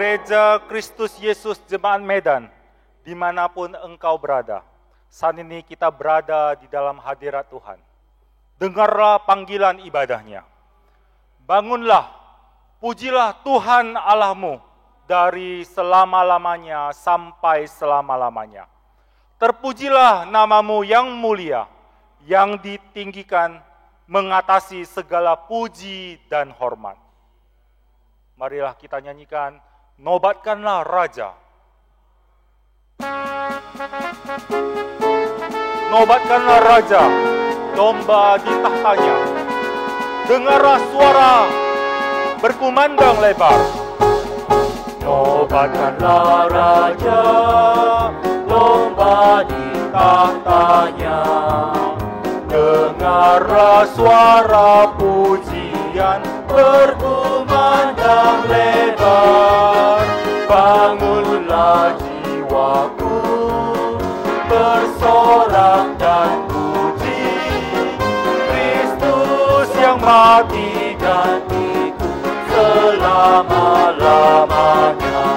Gereja Kristus Yesus Jemaat Medan, dimanapun engkau berada. Saat ini kita berada di dalam hadirat Tuhan. Dengarlah panggilan ibadahnya. Bangunlah, pujilah Tuhan Allahmu dari selama-lamanya sampai selama-lamanya. Terpujilah namamu yang mulia, yang ditinggikan mengatasi segala puji dan hormat. Marilah kita nyanyikan, Nobatkanlah Raja. Nobatkanlah Raja, domba di tahtanya. Dengarlah suara berkumandang lebar. Nobatkanlah Raja, domba di tahtanya. Dengarlah suara pujian berkumandang lebar. Bangunlah jiwaku, bersorak dan puji Kristus yang mati gantiku selama-lamanya.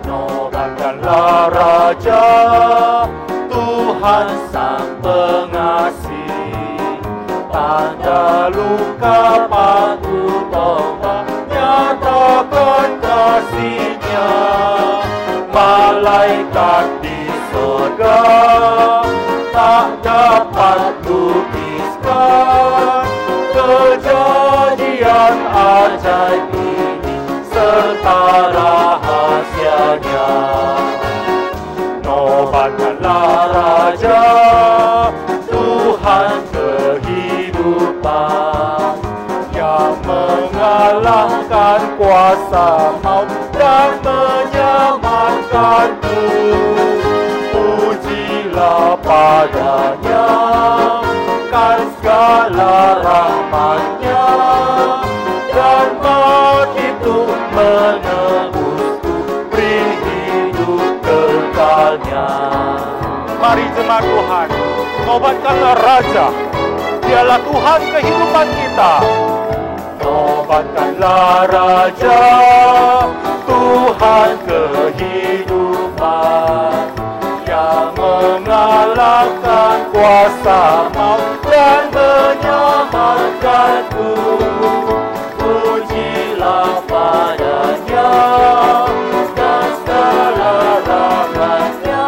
Nobatkanlah Raja, Tuhan Sang Pengasih, tanda luka patut tobat, nyatakan kasih-Nya. Malaikat di surga tak dapat lukiskan kejadian ajaib ini serta rahasianya. Nobatkanlah Raja, Tuhan kehidupan, yang mengalahkan kuasa maut dan menyelamatkanku. Pujilah padanya, kan segala rahmat-Nya, dan mati itu menebusku, beri hidup kekalnya. Mari jemaat Tuhan, nobatkanlah Raja. Dialah Tuhan kehidupan kita. Nobatkanlah Raja, Tuhan kehidupan, yang mengalahkan kuasa maut dan menyelamatkanku. Pujilah padanya, dan segala rahmat-Nya,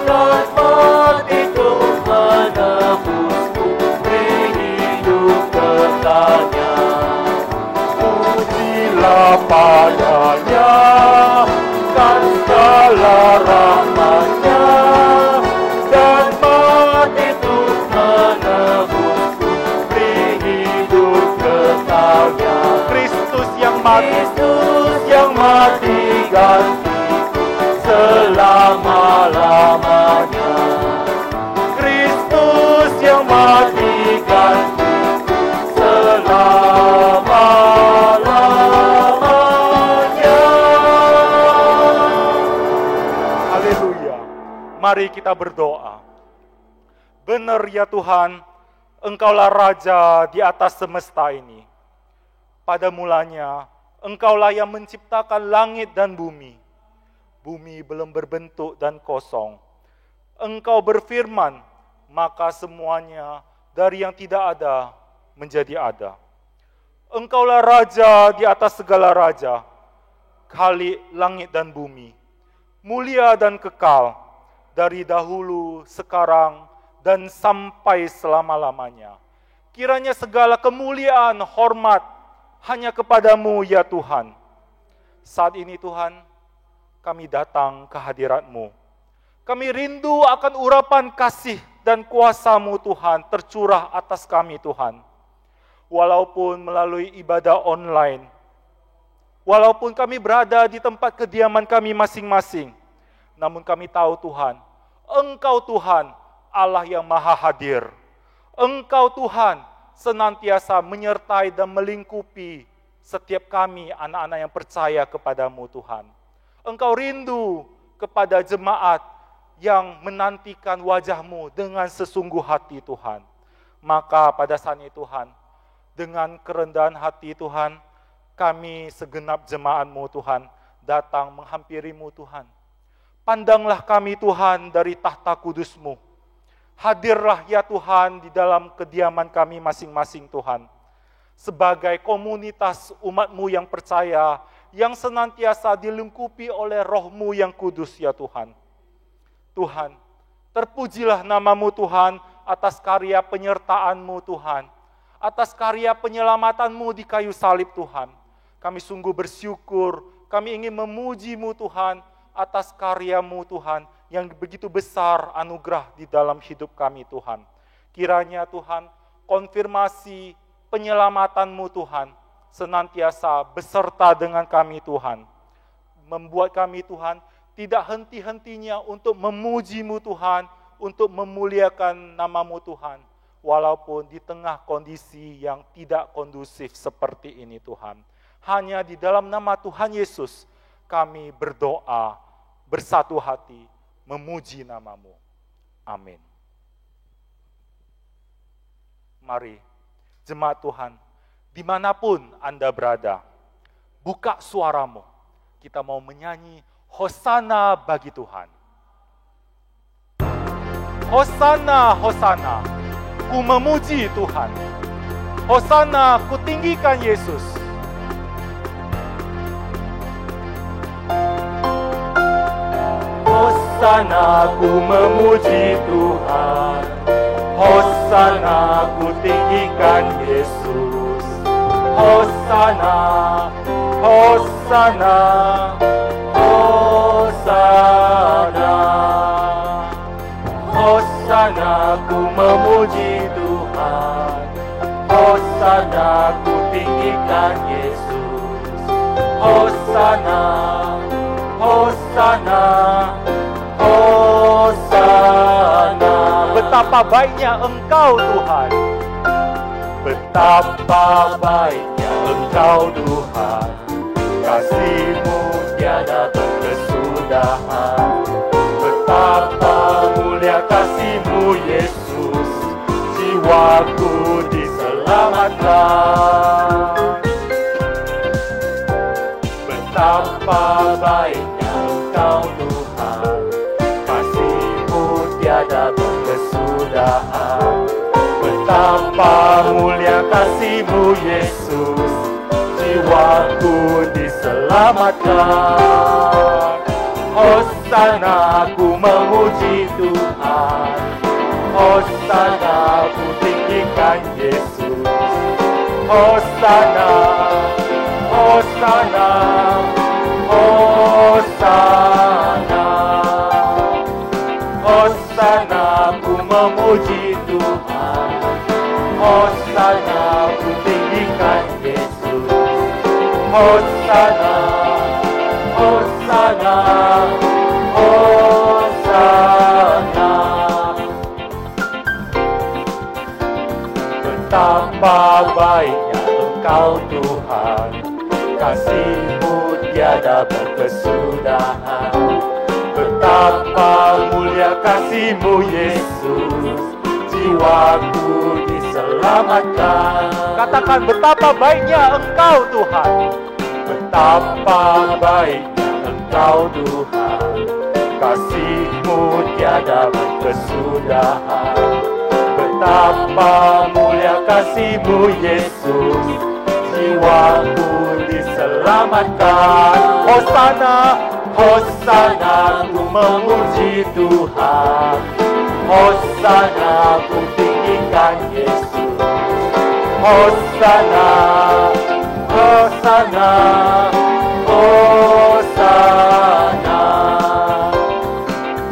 dan mati itu menebusku, beri hidup kekalnya. Pujilah padanya, kan segala rahmat-Nya, dan mati itu menebusku, beri hidup kekalnya. Kristus yang mati gantiku selama-lamanya. Kristus yang mati gantiku selama-lamanya. Haleluya. Mari kita berdoa. Benar ya Tuhan, Engkaulah Raja di atas semesta ini. Pada mulanya, Engkaulah yang menciptakan langit dan bumi. Bumi belum berbentuk dan kosong. Engkau berfirman, maka semuanya dari yang tidak ada menjadi ada. Engkaulah Raja di atas segala raja, Khalik langit dan bumi, mulia dan kekal, dari dahulu, sekarang, dan sampai selama-lamanya. Kiranya segala kemuliaan, hormat, hanya kepadamu ya Tuhan. Saat ini Tuhan, kami datang ke hadirat-Mu. Kami rindu akan urapan kasih dan kuasa-Mu Tuhan tercurah atas kami Tuhan. Walaupun melalui ibadah online, walaupun kami berada di tempat kediaman kami masing-masing, namun kami tahu Tuhan, Engkau Tuhan Allah yang maha hadir. Engkau Tuhan senantiasa menyertai dan melingkupi setiap kami anak-anak yang percaya kepadamu Tuhan. Engkau rindu kepada jemaat yang menantikan wajah-Mu dengan sesungguh hati Tuhan. Maka pada saat ini Tuhan, dengan kerendahan hati Tuhan, kami segenap jemaat-Mu Tuhan datang menghampiri-Mu Tuhan. Pandanglah kami Tuhan dari tahta kudus-Mu. Hadirlah ya Tuhan di dalam kediaman kami masing-masing Tuhan. Sebagai komunitas umat-Mu yang percaya, yang senantiasa dilengkapi oleh Roh-Mu yang kudus ya Tuhan. Tuhan, terpujilah nama-Mu Tuhan atas karya penyertaan-Mu Tuhan. Atas karya penyelamatan-Mu di kayu salib Tuhan. Kami sungguh bersyukur, kami ingin memuji-Mu Tuhan, atas karya-Mu Tuhan yang begitu besar anugerah di dalam hidup kami Tuhan. Kiranya Tuhan konfirmasi penyelamatan-Mu Tuhan senantiasa beserta dengan kami Tuhan. Membuat kami Tuhan tidak henti-hentinya untuk memuji-Mu Tuhan, untuk memuliakan nama-Mu Tuhan. Walaupun di tengah kondisi yang tidak kondusif seperti ini Tuhan. Hanya di dalam nama Tuhan Yesus kami berdoa, bersatu hati, memuji nama-Mu. Amin. Mari, jemaat Tuhan, dimanapun Anda berada, buka suaramu. Kita mau menyanyi Hosana bagi Tuhan. Hosana, Hosana, ku memuji Tuhan. Hosana, ku tinggikan Yesus. Hosana ku memuji Tuhan, Hosana ku tinggikan Yesus. Hosana, Hosana, Hosana. Hosana ku memuji Tuhan, Hosana ku tinggikan Yesus. Hosana, Hosana, Hosana. Betapa baiknya Engkau Tuhan. Betapa baiknya Engkau Tuhan, kasih-Mu tiada berkesudahan. Betapa mulia kasih-Mu Yesus, jiwaku diselamatkan. Betapa baiknya Engkau Tuhan, kasih-Mu tiada berkesudahan. Betapa mulia kasih-Mu Yesus, jiwaku diselamatkan. Hosana ku memuji Tuhan, Hosana ku tinggikan Yesus. Hosana, Hosana, Hosana. Hosana ku memuji Tuhan, Hosana ku tinggikan Yesus. Hosana, Hosana, Hosana. Betapa baiknya Engkau Tuhan, kasih-Mu tiada berkesudahan. Betapa mulia kasih-Mu Yesus, jiwaku diselamatkan. Katakan betapa baiknya Engkau Tuhan. Betapa baiknya Engkau Tuhan, kasih-Mu tiada berkesudahan. Betapa mulia kasih-Mu Yesus, jiwaku diselamatkan. Hosana, Hosana ku memuji Tuhan, Hosana ku tinggikan Yesus. Hosana, Hosana, Hosana.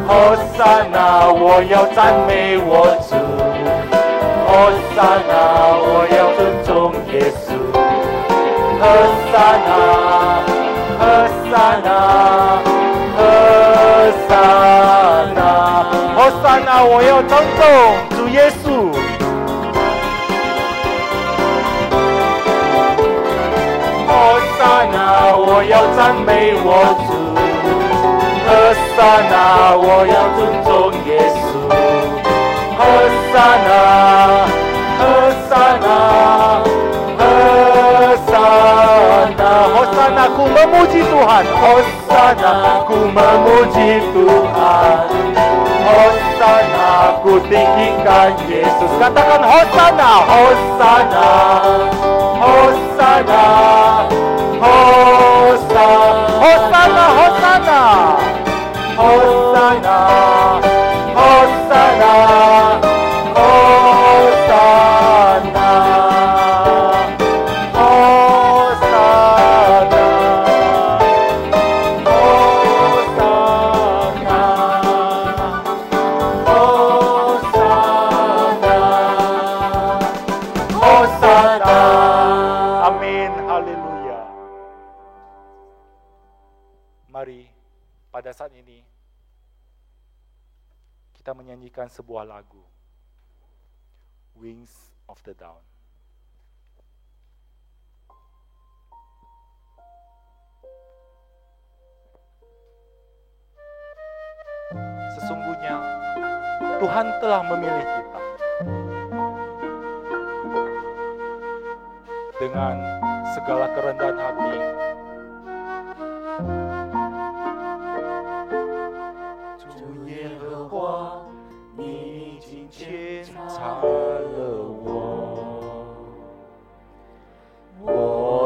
Hosana，我要赞美我主。Hosana，我要尊重耶稣。Hosana，Hosana，Hosana，Hosana，我要尊重主耶稣。Hosana，我要赞美我主。Hosana，我要尊重耶稣。Hosana，Hosana，Hosana。Hosana, ku memuji Tuhan. Hosana, ku tinggikan Yesus. Katakan Hosana, Hosana, Hosana, Hosana, Hosana, Hosana, Hosana, Hosana, Hosana, Hosana, Hosana, Hosana. Amin, haleluya. Mari pada saat ini kita menyanyikan sebuah lagu, Wings of the Dawn. Sesungguhnya Tuhan telah memilih kita dengan segala kerendahan hati.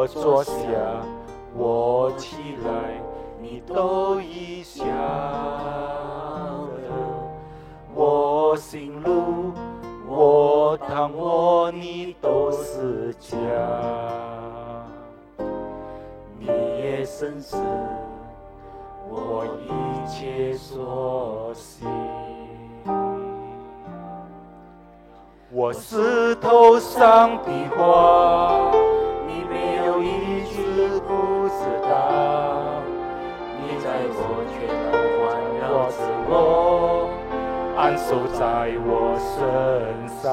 坐下，我起来，你都已晓得。我行路，我躺卧，你都是家。你也深知我一切所行。我石头上的花，你没有一句不知道。你在我全都环绕着我，安守在我身上。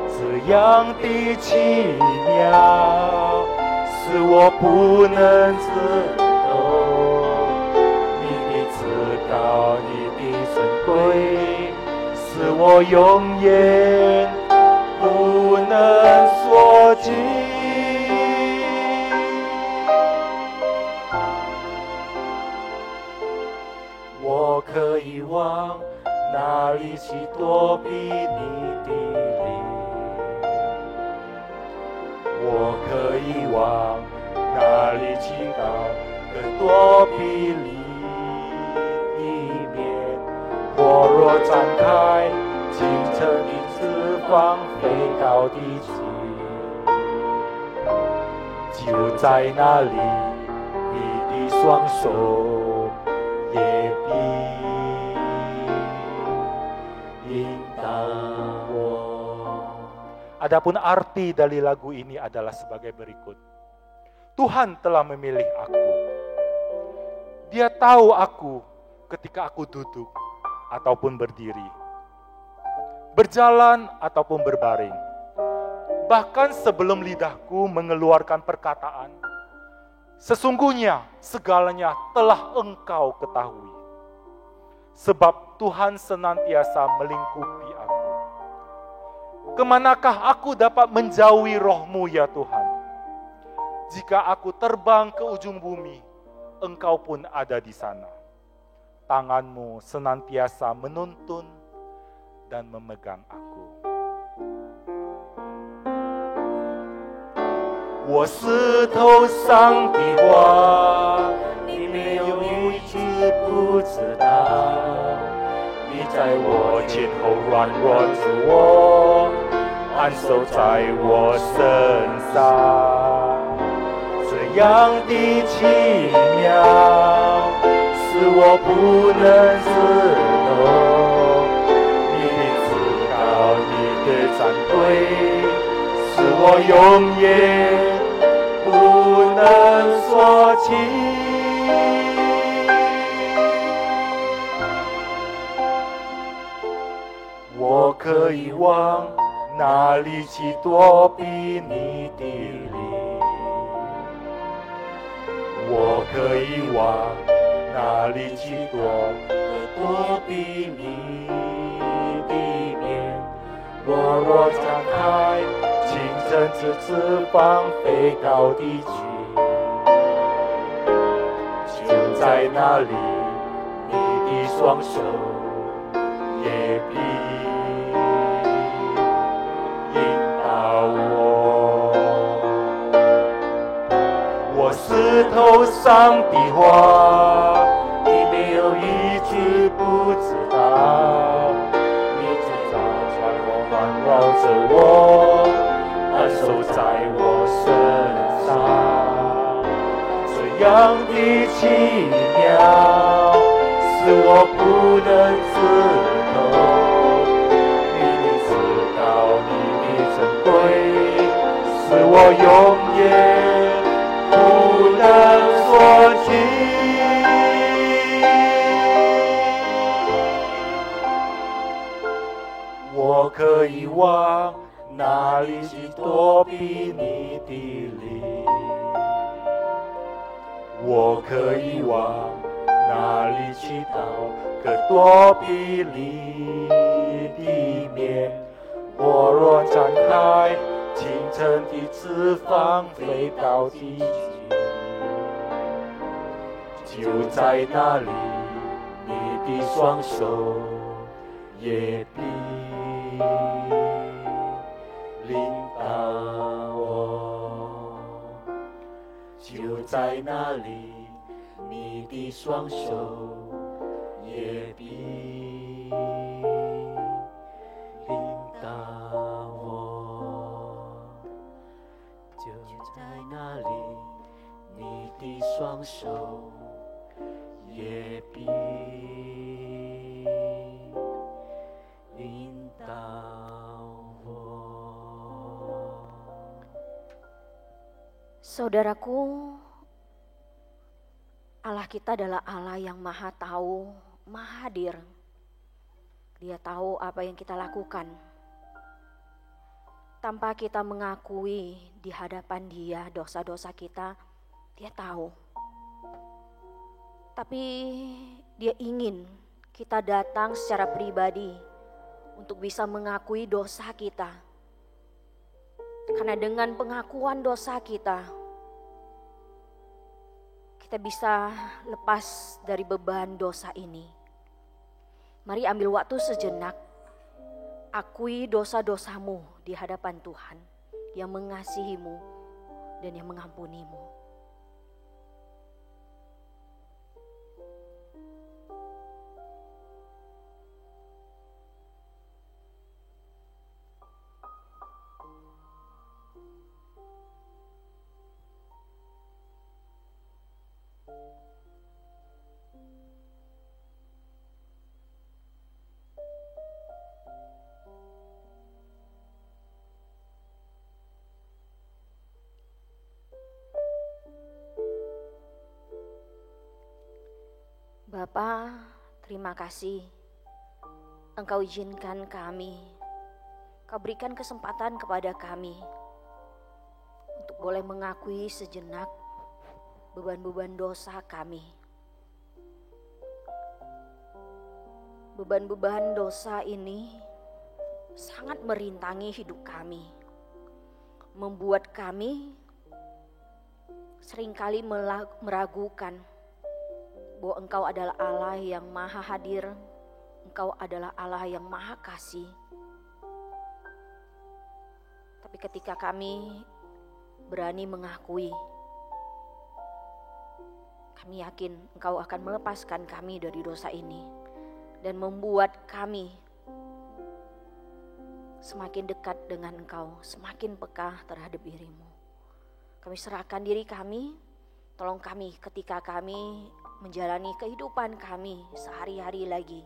这样的奇妙，是我不能知透。你的至高，你的尊贵，是我永远不能说尽。我可以往哪里去躲避你的灵？我可以往哪里去躲避你的面？我若展开清澈的翅膀，飞高的去，就在那里，你的双手也必引导我。 Adapun arti dari lagu ini adalah sebagai berikut. Tuhan telah memilih aku. Dia tahu aku ketika aku duduk ataupun berdiri, berjalan ataupun berbaring. Bahkan sebelum lidahku mengeluarkan perkataan, sesungguhnya segalanya telah Engkau ketahui. Sebab Tuhan senantiasa melingkupi aku. Kemanakah aku dapat menjauhi roh-Mu ya Tuhan? Jika aku terbang ke ujung bumi, Engkau pun ada di sana. Tangan-Mu senantiasa menuntun dan memegang aku. 我石头上的花，你没有一句不知道。你在我前后软弱着我，安守在我身上。这样的奇妙，是我不能知透。你的至高，你的尊贵，是我永远不能说清。 我可以往哪里去躲避你的灵？我可以往哪里去躲避你的面？我若展开清晨之翅膀，飞高的去，在哪里，你的双手也必引导我。我石头上的话，你没有一句不知道。你就照穿我，环绕着我，安守在我身上。这样的奇妙，使我不能自投。你知道你的珍贵，使我永远不能说起。我可以往哪里去躲避你的灵？我可以往哪里去逃，可躲避你的面？我若展开清晨的翅膀，飞到地极，就在那里，你的双手也必领导我。就在那里，你的双手也必领导我。就在那里，你的双手也必领导我。Saudaraku, Allah kita adalah Allah yang maha tahu, maha hadir. Dia tahu apa yang kita lakukan. Tanpa kita mengakui di hadapan Dia dosa-dosa kita, Dia tahu. Tapi Dia ingin kita datang secara pribadi untuk bisa mengakui dosa kita. Karena dengan pengakuan dosa kita bisa lepas dari beban dosa ini. Mari ambil waktu sejenak, akui dosa-dosamu di hadapan Tuhan yang mengasihimu dan yang mengampunimu. Bapa, terima kasih Engkau izinkan kami, Kau berikan kesempatan kepada kami untuk boleh mengakui sejenak beban-beban dosa kami. Beban-beban dosa ini sangat merintangi hidup kami, membuat kami seringkali meragukan bahwa Engkau adalah Allah yang maha hadir, Engkau adalah Allah yang maha kasih. Tapi ketika kami berani mengakui, kami yakin Engkau akan melepaskan kami dari dosa ini dan membuat kami semakin dekat dengan Engkau, semakin peka terhadap diri-Mu. Kami serahkan diri kami, tolong kami ketika kami menjalani kehidupan kami sehari-hari lagi.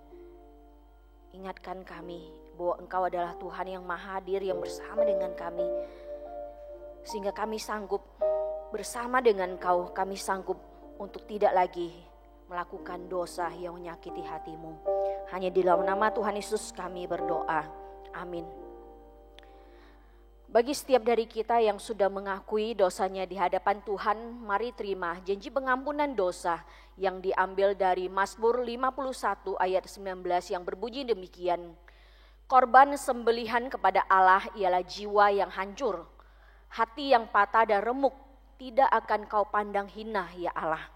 Ingatkan kami bahwa Engkau adalah Tuhan yang maha hadir yang bersama dengan kami. Sehingga kami sanggup bersama dengan Engkau, kami sanggup untuk tidak lagi melakukan dosa yang menyakiti hati-Mu. Hanya di dalam nama Tuhan Yesus kami berdoa. Amin. Bagi setiap dari kita yang sudah mengakui dosanya di hadapan Tuhan, mari terima janji pengampunan dosa yang diambil dari Mazmur 51 ayat 19 yang berbunyi demikian. Korban sembelihan kepada Allah ialah jiwa yang hancur, hati yang patah dan remuk tidak akan Kau pandang hina ya Allah.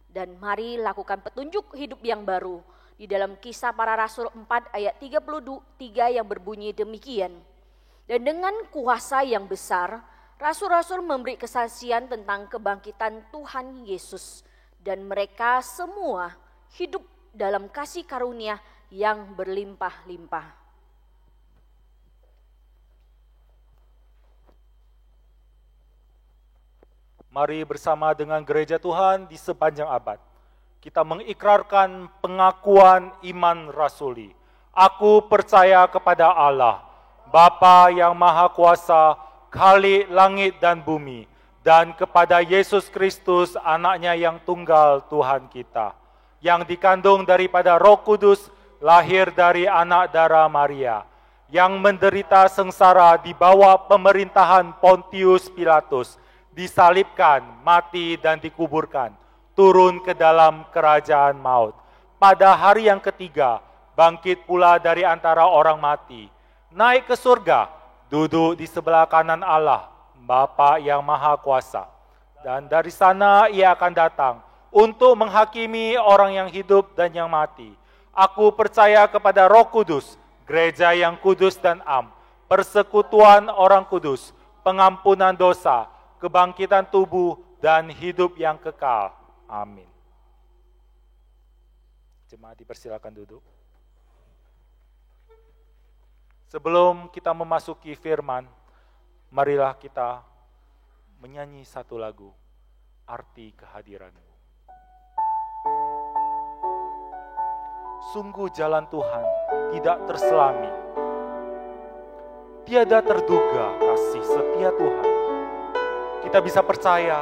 Dan mari lakukan petunjuk hidup yang baru di dalam Kisah Para Rasul 4 ayat 33 yang berbunyi demikian. Dan dengan kuasa yang besar, rasul-rasul memberi kesaksian tentang kebangkitan Tuhan Yesus. Dan mereka semua hidup dalam kasih karunia yang berlimpah-limpah. Mari bersama dengan gereja Tuhan di sepanjang abad, kita mengikrarkan pengakuan iman rasuli. Aku percaya kepada Allah, Bapa yang Maha Kuasa, Khalik langit dan bumi, dan kepada Yesus Kristus, anaknya yang tunggal Tuhan kita, yang dikandung daripada Roh Kudus, lahir dari anak darah Maria, yang menderita sengsara di bawah pemerintahan Pontius Pilatus, disalibkan, mati dan dikuburkan, turun ke dalam kerajaan maut. Pada hari yang ketiga, bangkit pula dari antara orang mati, naik ke surga, duduk di sebelah kanan Allah, Bapa yang Maha Kuasa. Dan dari sana ia akan datang untuk menghakimi orang yang hidup dan yang mati. Aku percaya kepada Roh Kudus, gereja yang kudus dan am, persekutuan orang kudus, pengampunan dosa, kebangkitan tubuh, dan hidup yang kekal. Amin. Jemaat dipersilakan duduk. Sebelum kita memasuki firman, marilah kita menyanyi satu lagu, Arti Kehadiran-Mu. Sungguh jalan Tuhan tidak terselami. Tiada terduga kasih setia Tuhan. Kita bisa percaya,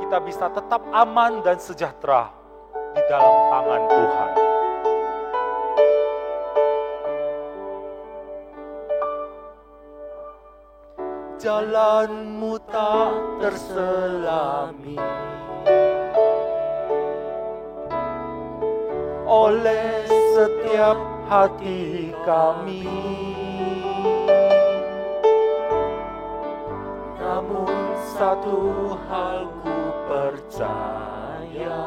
kita bisa tetap aman dan sejahtera di dalam tangan Tuhan. Jalanmu tak terselami oleh setiap hati kami. Namun satu hal ku percaya,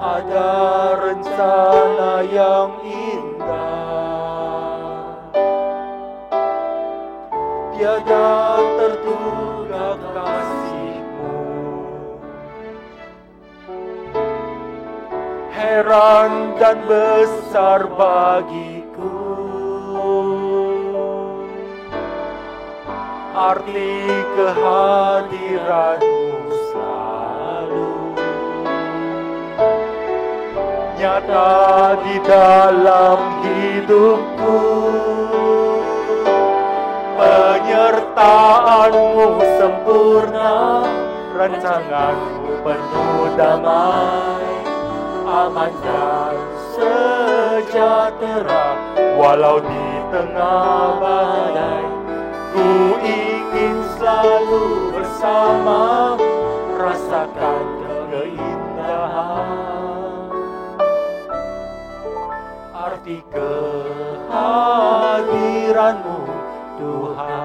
ada rencana yang indah, tiada terduga kasih-Mu. Heran dan besar bagiku arti kehadiran-Mu selalu nyata di dalam hidupku. Penyertaan-Mu sempurna, rancangan-Mu penuh damai, aman dan sejahtera walau di tengah badai. Ku ingin selalu bersama, rasakan keindahan arti kehadiran-Mu Tuhan.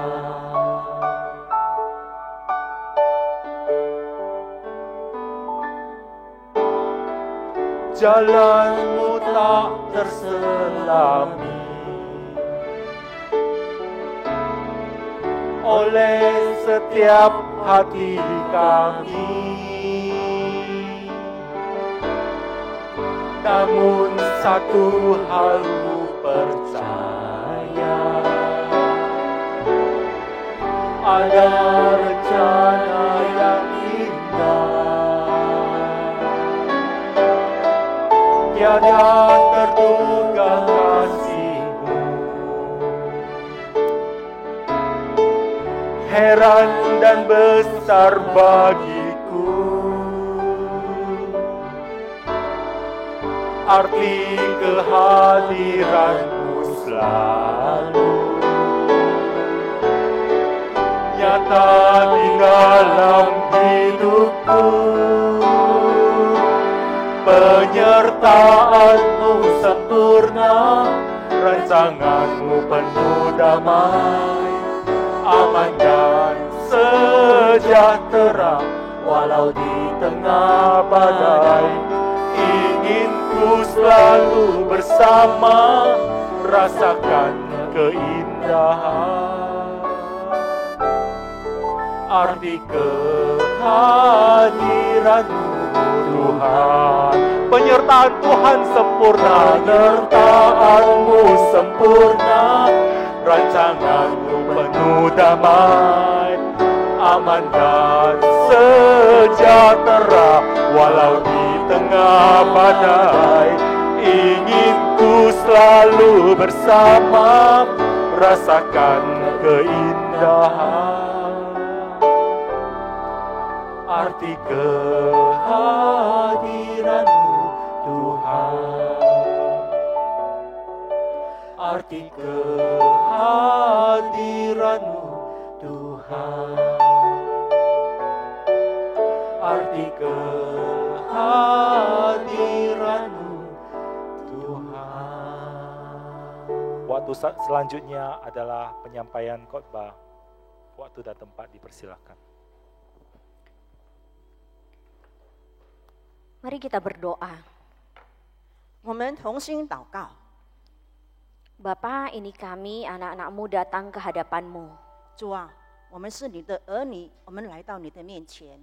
Jalan-Mu tak terselami oleh setiap hati kami. Namun satu hal ku percaya, ada rencana yang indah, tiada terduga kasih-Mu. Heran dan besar bagiku arti kehadiran-Mu selalu nyata di dalam hidupku. Penyertaan-Mu sempurna, rancangan-Mu penuh damai, aman dan sejahtera walau di tengah badai, ingin ku selalu bersama, rasakan keindahan. Arti kehadiran-Mu Tuhan, Penyertaan Tuhan sempurna, penyertaan-Mu sempurna, rancangan-Mu penuh damai, aman dan sejahtera. Walau di tengah badai, ingin ku selalu bersama, rasakan keindahan. Arti kehadiran-Mu Tuhan, arti kehadiran-Mu Tuhan, arti kehadiran-Mu Tuhan. Waktu selanjutnya adalah penyampaian khotbah. Waktu dan tempat dipersilakan. Mari kita berdoa. 我们同心祷告， Bapa, ini kami anak-anak-Mu datang ke hadapan-Mu. 主啊，我们是你的儿女，我们来到你的面前。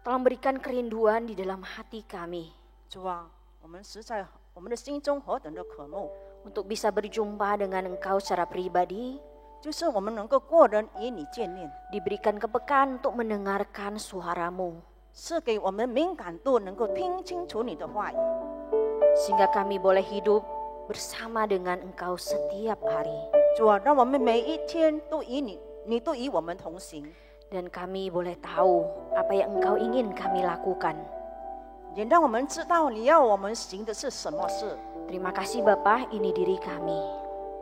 Tolong berikan kerinduan di dalam hati kami 主啊，我们实在我们的心中何等的渴慕， untuk bisa berjumpa dengan Engkau secara pribadi, 就是我们能够过人与你见面， diberikan kepekaan untuk mendengarkan suara-Mu, 是给我们敏感度，能够听清楚你的话语， sehingga kami boleh hidup bersama dengan Engkau setiap hari. 主啊，让我们每一天都与你都与我们同行， Dan kami boleh tahu apa yang Engkau ingin kami lakukan. 也让我们知道你要我们行的是什么事。 Terima kasih Bapa, ini diri kami.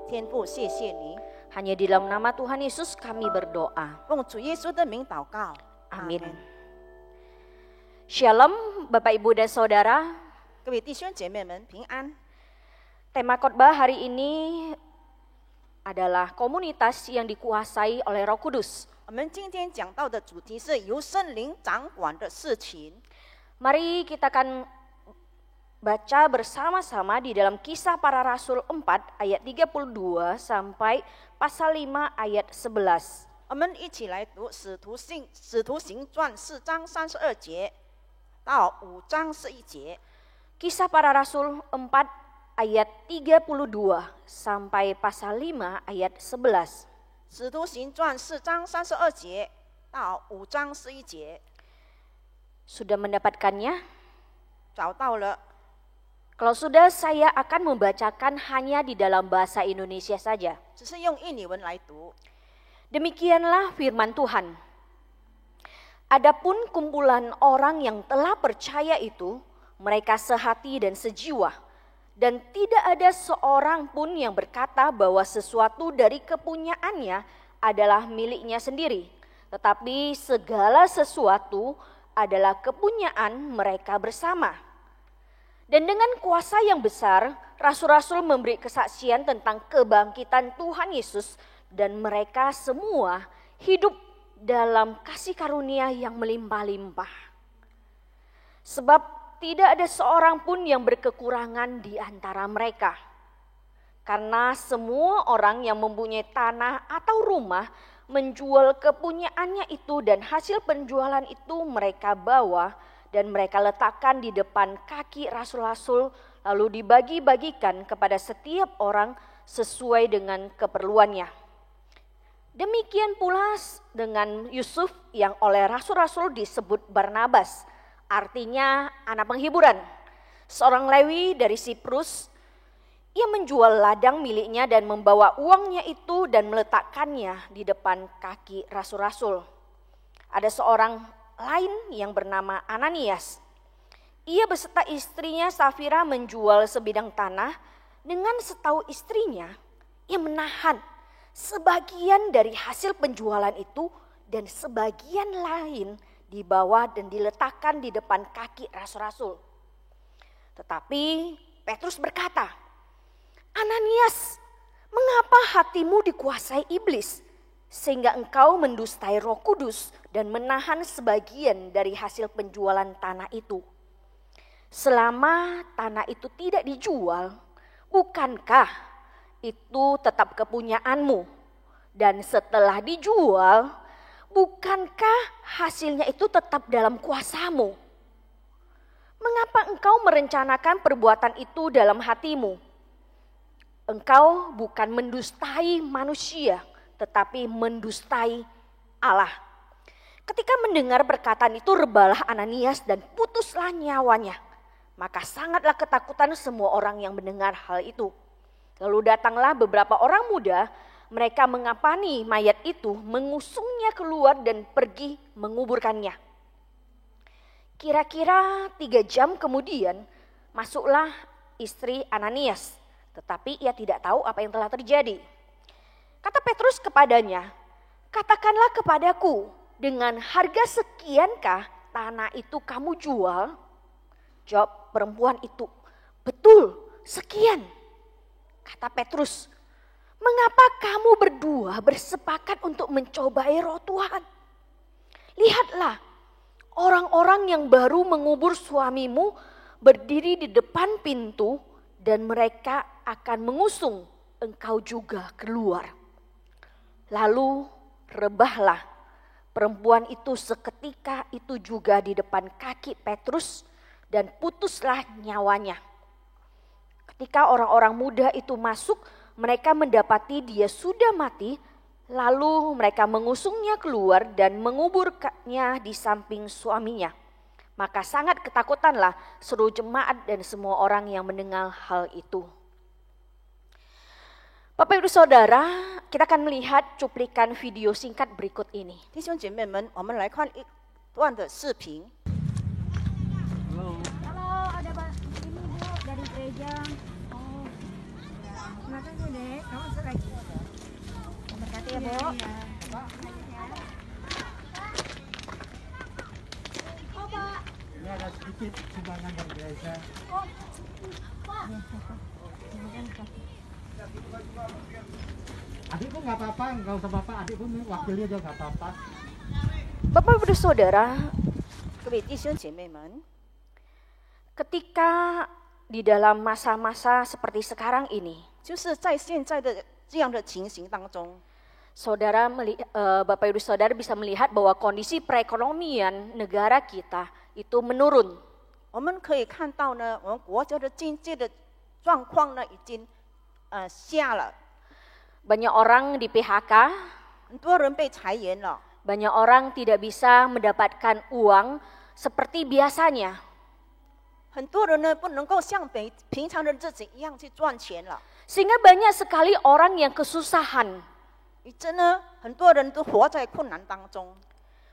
天父，谢谢你， Hanya di dalam nama Tuhan Yesus kami berdoa. 奉主耶稣的名祷告， Amin. Shalom Bapak Ibu dan Saudara. 各位弟兄姐妹们平安。 Tema khotbah hari ini adalah komunitas yang dikuasai oleh Roh Kudus. 我们今天讲到的主题是由圣灵掌管的事情。 Mari kita akan baca bersama-sama di dalam Kisah Para Rasul 4 ayat 32 sampai pasal 5 ayat 11. 我们一起来读使徒行传4章32节到5章11节。 Kisah Para Rasul 4 ayat 32 sampai pasal 5 ayat 11. 使徒行传4章32节到5章11节， Sudah mendapatkannya? 找到了。 Kalau sudah, saya akan membacakan hanya di dalam bahasa Indonesia saja. 只是用印尼文来读。 Demikianlah firman Tuhan. Adapun kumpulan orang yang telah percaya itu, mereka sehati dan sejiwa, dan tidak ada seorang pun yang berkata bahwa sesuatu dari kepunyaannya adalah miliknya sendiri, tetapi segala sesuatu adalah kepunyaan mereka bersama. Dan dengan kuasa yang besar, rasul-rasul memberi kesaksian tentang kebangkitan Tuhan Yesus, dan mereka semua hidup dalam kasih karunia yang melimpah-limpah. Sebab tidak ada seorang pun yang berkekurangan di antara mereka. Karena semua orang yang mempunyai tanah atau rumah menjual kepunyaannya itu, dan hasil penjualan itu mereka bawa dan mereka letakkan di depan kaki rasul-rasul, lalu dibagi-bagikan kepada setiap orang sesuai dengan keperluannya. Demikian pula dengan Yusuf yang oleh rasul-rasul disebut Barnabas, artinya anak penghiburan, seorang Lewi dari Siprus. Ia menjual ladang miliknya dan membawa uangnya itu dan meletakkannya di depan kaki rasul-rasul. Ada seorang lain yang bernama Ananias. Ia beserta istrinya Safira menjual sebidang tanah. Dengan setahu istrinya, ia menahan sebagian dari hasil penjualan itu dan sebagian lain dibawa dan diletakkan di depan kaki rasul-rasul. Tetapi Petrus berkata, "Ananias, mengapa hatimu dikuasai iblis? sehingga engkau mendustai Roh Kudus dan menahan sebagian dari hasil penjualan tanah itu. Selama tanah itu tidak dijual, bukankah itu tetap kepunyaanmu? Dan setelah dijual, bukankah hasilnya itu tetap dalam kuasamu? Mengapa engkau merencanakan perbuatan itu dalam hatimu? Engkau bukan mendustai manusia, tetapi mendustai Allah. Ketika mendengar perkataan itu, rebalah Ananias dan putuslah nyawanya. Maka sangatlah ketakutan semua orang yang mendengar hal itu. Lalu datanglah beberapa orang muda, mereka mengapani mayat itu, mengusungnya keluar dan pergi menguburkannya. Kira-kira 3 jam kemudian masuklah istri Ananias, tetapi ia tidak tahu apa yang telah terjadi. Kata Petrus kepadanya, "Katakanlah kepadaku, dengan harga sekiankah tanah itu kamu jual?" Jawab perempuan itu, "Betul, sekian." Kata Petrus, "Mengapa kamu berdua bersepakat untuk mencobai Roh Tuhan? Lihatlah, orang-orang yang baru mengubur suamimu berdiri di depan pintu dan mereka akan mengusung engkau juga keluar." Lalu rebahlah perempuan itu seketika itu juga di depan kaki Petrus dan putuslah nyawanya. Ketika orang-orang muda itu masuk, mereka mendapati dia sudah mati, lalu mereka mengusungnya keluar dan menguburkannya di samping suaminya. Maka sangat ketakutanlah seluruh jemaat dan semua orang yang mendengar hal itu. Bapak Ibu Saudara, kita akan melihat cuplikan video singkat berikut ini. 弟兄姐妹们，我们来看一段的视频。 Halo, ada ini Bu dari gereja. Oh, terima kasih Dek. Kamu selagi. Berkati ya Bu. Oh Pak. Ini ada sedikit sumbangan dari gereja. Oh, Pak. Adikku nggak apa-apa, nggak usah bapak. Adikku wakilnya juga nggak apa-apa. Bapak Ibu Saudara, 各位弟兄姐妹们， ketika di dalam masa-masa seperti sekarang ini, 就是在现在的这样的情形当中， Bapak Ibu Saudara bisa melihat bahwa kondisi perekonomian negara kita itu menurun. 我们可以看到呢，我们国家的经济的状况呢已经下了， Banyak orang di PHK, 很多人被裁员了， banyak orang tidak bisa mendapatkan uang seperti biasanya. 很多人呢不能够像平常的日子一样去赚钱了， Sehingga banyak sekali orang yang kesusahan. 真的很多人都活在困难当中。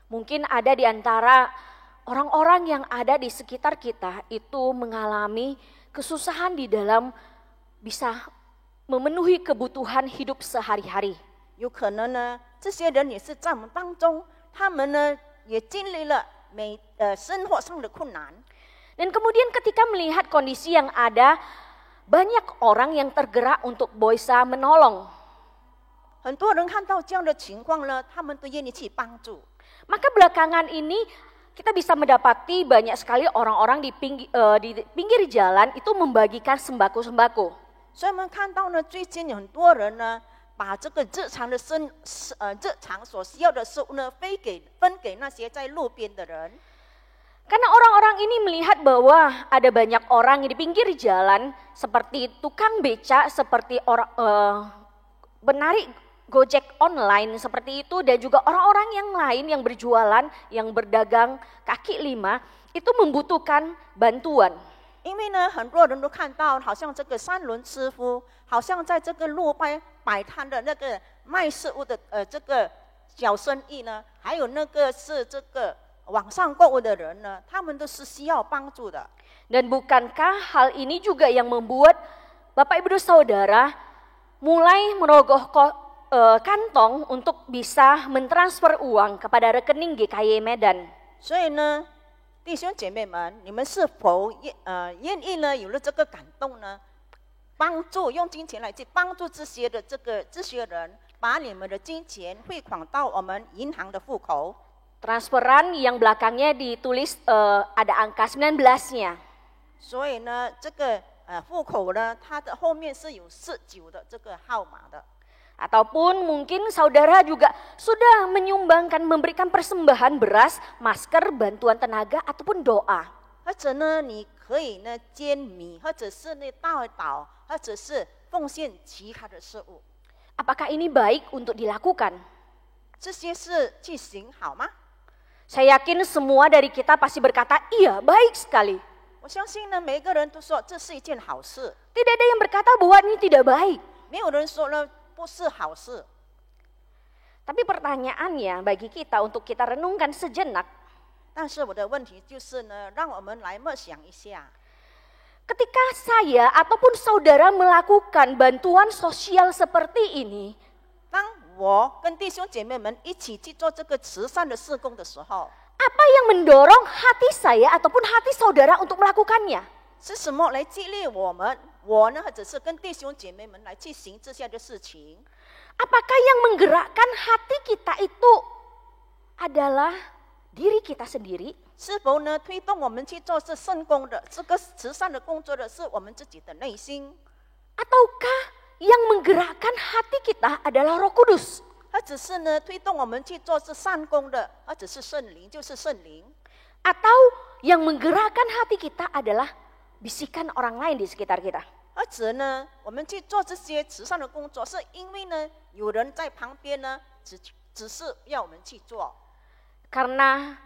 Mungkin ada di antara orang-orang yang ada di sekitar kita itu mengalami kesusahan di dalam bisa memenuhi kebutuhan hidup sehari-hari. 有可能呢，这些人也是在我们当中，他们呢也经历了生活上的困难。 Dan kemudian ketika melihat kondisi yang ada, banyak orang yang tergerak untuk bisa menolong. 很多人看到这样的情况呢，他们都愿意去帮助。 Maka belakangan ini kita bisa mendapati banyak sekali orang-orang di pinggir jalan itu membagikan sembako-sembako. 所以我们看到呢，最近有很多人呢，把这个日常所需要的食物呢，分给那些在路边的人。 Karena orang-orang ini melihat bahwa ada banyak orang di pinggir jalan seperti tukang becak, seperti orang penarik Gojek online seperti itu, dan juga orang-orang yang lain yang berjualan, yang berdagang kaki lima itu membutuhkan bantuan. 因为呢，很多人都看到，好像这个三轮师傅，好像在这个路边摆摊的那个卖食物的这个小生意呢，还有那个是这个网上购物的人呢，他们都是需要帮助的。 Dan bukankah hal ini juga yang membuat Bapak Ibu Saudara mulai merogoh kantong untuk bisa mentransfer uang kepada rekening GKY Medan? 所以呢，弟兄姐妹们，你们是否愿意呢？有了这个感动呢，帮助用金钱来去帮助这些人，把你们的金钱汇款到我们银行的户口。 Transferan yang belakangnya ditulis ada angka 19-nya. 所以呢，这个户口呢，它的后面是有19的这个号码的。 Ataupun mungkin saudara juga sudah menyumbangkan, memberikan persembahan beras, masker, bantuan tenaga, ataupun doa. 或者呢，你可以呢捐米，或者是呢祷祷，或者是奉献其他的事物。 Apakah ini baik untuk dilakukan? 这些是去行好吗？ Saya yakin semua dari kita pasti berkata, iya baik sekali. 我相信呢，每个人都说这是一件好事， Tidak ada yang berkata bahwa ini tidak baik. 没有人说呢不是好事。 Tapi pertanyaannya bagi kita untuk kita renungkan sejenak, 但是我的问题就是呢，让我们来默想一下， ketika saya ataupun saudara melakukan bantuan sosial seperti ini, 当我跟弟兄姐妹们一起去做这个慈善的事工的时候， apa yang mendorong hati saya ataupun hati saudara untuk melakukannya? 是什么来激励我们？我呢，或者是跟弟兄姐妹们来去行这些的事情？ Apakah yang menggerakkan hati kita itu adalah diri kita sendiri? 是否呢推动我们去做这圣工的这个慈善的工作的是我们自己的内心， Ataukah yang menggerakkan hati kita adalah Roh Kudus? 或者是呢推动我们去做这善工的，或者是圣灵，就是圣灵， Atau yang menggerakkan hati kita adalah bisikan orang lain di sekitar kita? 或者呢我们去做这些慈善的工作，是因为呢有人在旁边呢只是要我们去做。 Karena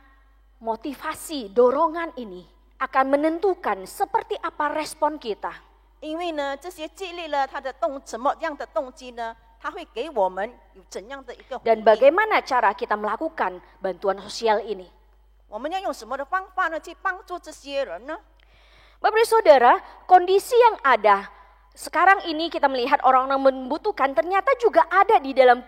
motivasi, dorongan ini akan menentukan seperti apa respon kita. 因为呢，这些激励了他的什么样的动机呢？他会给我们有怎样的一个回 Dan 应？ bagaimana cara kita melakukan bantuan sosial ini? 我们要用什么的方法呢，去帮助这些人呢？ Bapak Ibu Saudara, kondisi yang ada sekarang ini kita melihat orang-orang membutuhkan ternyata juga ada di dalam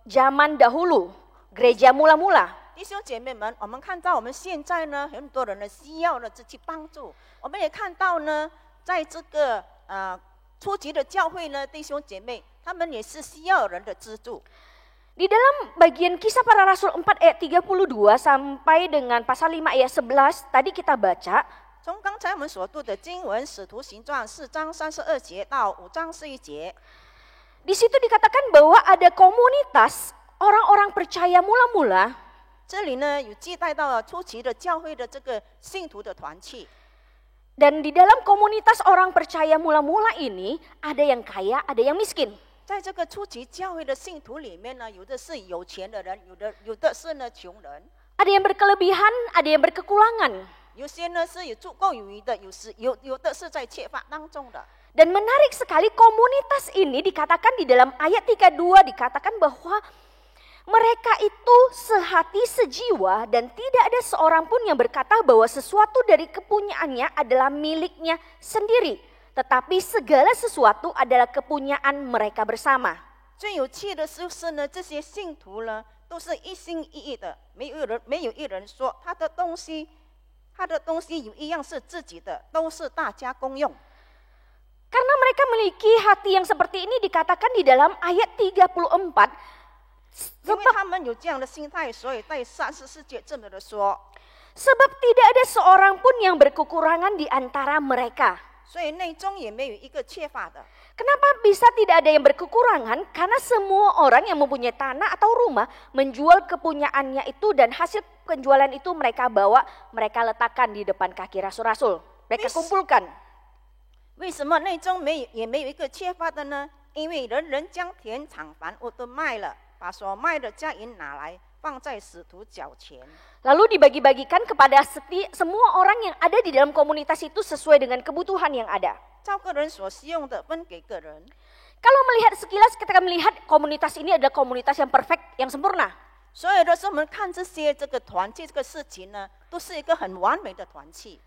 zaman dahulu, gereja mula-mula. 弟兄姐妹们，我们看到我们现在呢，很多人呢需要呢去帮助。我们也看到呢，在这个初级的教会呢，弟兄姐妹他们也是需要人的资助。 Di dalam bagian Kisah Para Rasul 4 ayat 32 sampai dengan pasal 5 ayat 11 tadi kita baca, 从刚才我们所读的经文《使徒行传》4章32节到5章11节， di situ dikatakan bahwa ada komunitas orang-orang percaya mula-mula 这里呢有记载到了初期的教会的这个信徒的团契。 dan di dalam komunitas orang percaya mula-mula ini ada yang kaya, ada yang miskin. 在这个初期教会的信徒里面呢，有的是有钱的人，有的是呢穷人， Ada yang berkelebihan, ada yang berkekurangan. 有些呢是有足够有余的，有的是在缺乏当中的。 Dan menarik sekali komunitas ini dikatakan di dalam ayat 32 dikatakan bahwa mereka itu sehati sejiwa dan tidak ada seorang pun yang berkata bahwa sesuatu dari kepunyaannya adalah miliknya sendiri. Tetapi segala sesuatu adalah kepunyaan mereka bersama. 最有趣的就是呢，这些信徒呢都是一心一意的，没有一人说他的东西有一样是自己的，都是大家公用。 Karena mereka memiliki hati yang seperti ini dikatakan di dalam ayat 34. 因为他们有这样的心态，所以在34节这么的说， Sebab tidak ada seorang pun yang berkekurangan di antara mereka. 所以内中也没有一个缺乏的。 Kenapa bisa tidak ada yang berkekurangan? Karena semua orang yang mempunyai tanah atau rumah menjual kepunyaannya itu dan hasil penjualan itu mereka bawa, mereka letakkan di depan kaki rasul-rasul. Mereka kumpulkan. 为什么内中也没有一个缺乏的呢？因为人人将田场房屋都卖了，把所卖的价银拿来放在使徒脚前。 Lalu dibagi-bagikan kepada semua orang yang ada di dalam komunitas itu sesuai dengan kebutuhan yang ada. 照个人所需用的分给个人。 Kalau melihat sekilas kita melihat komunitas ini adalah komunitas yang perfect, yang sempurna. 所有的时候我们看这个团契这个事情呢，都是一个很完美的团契。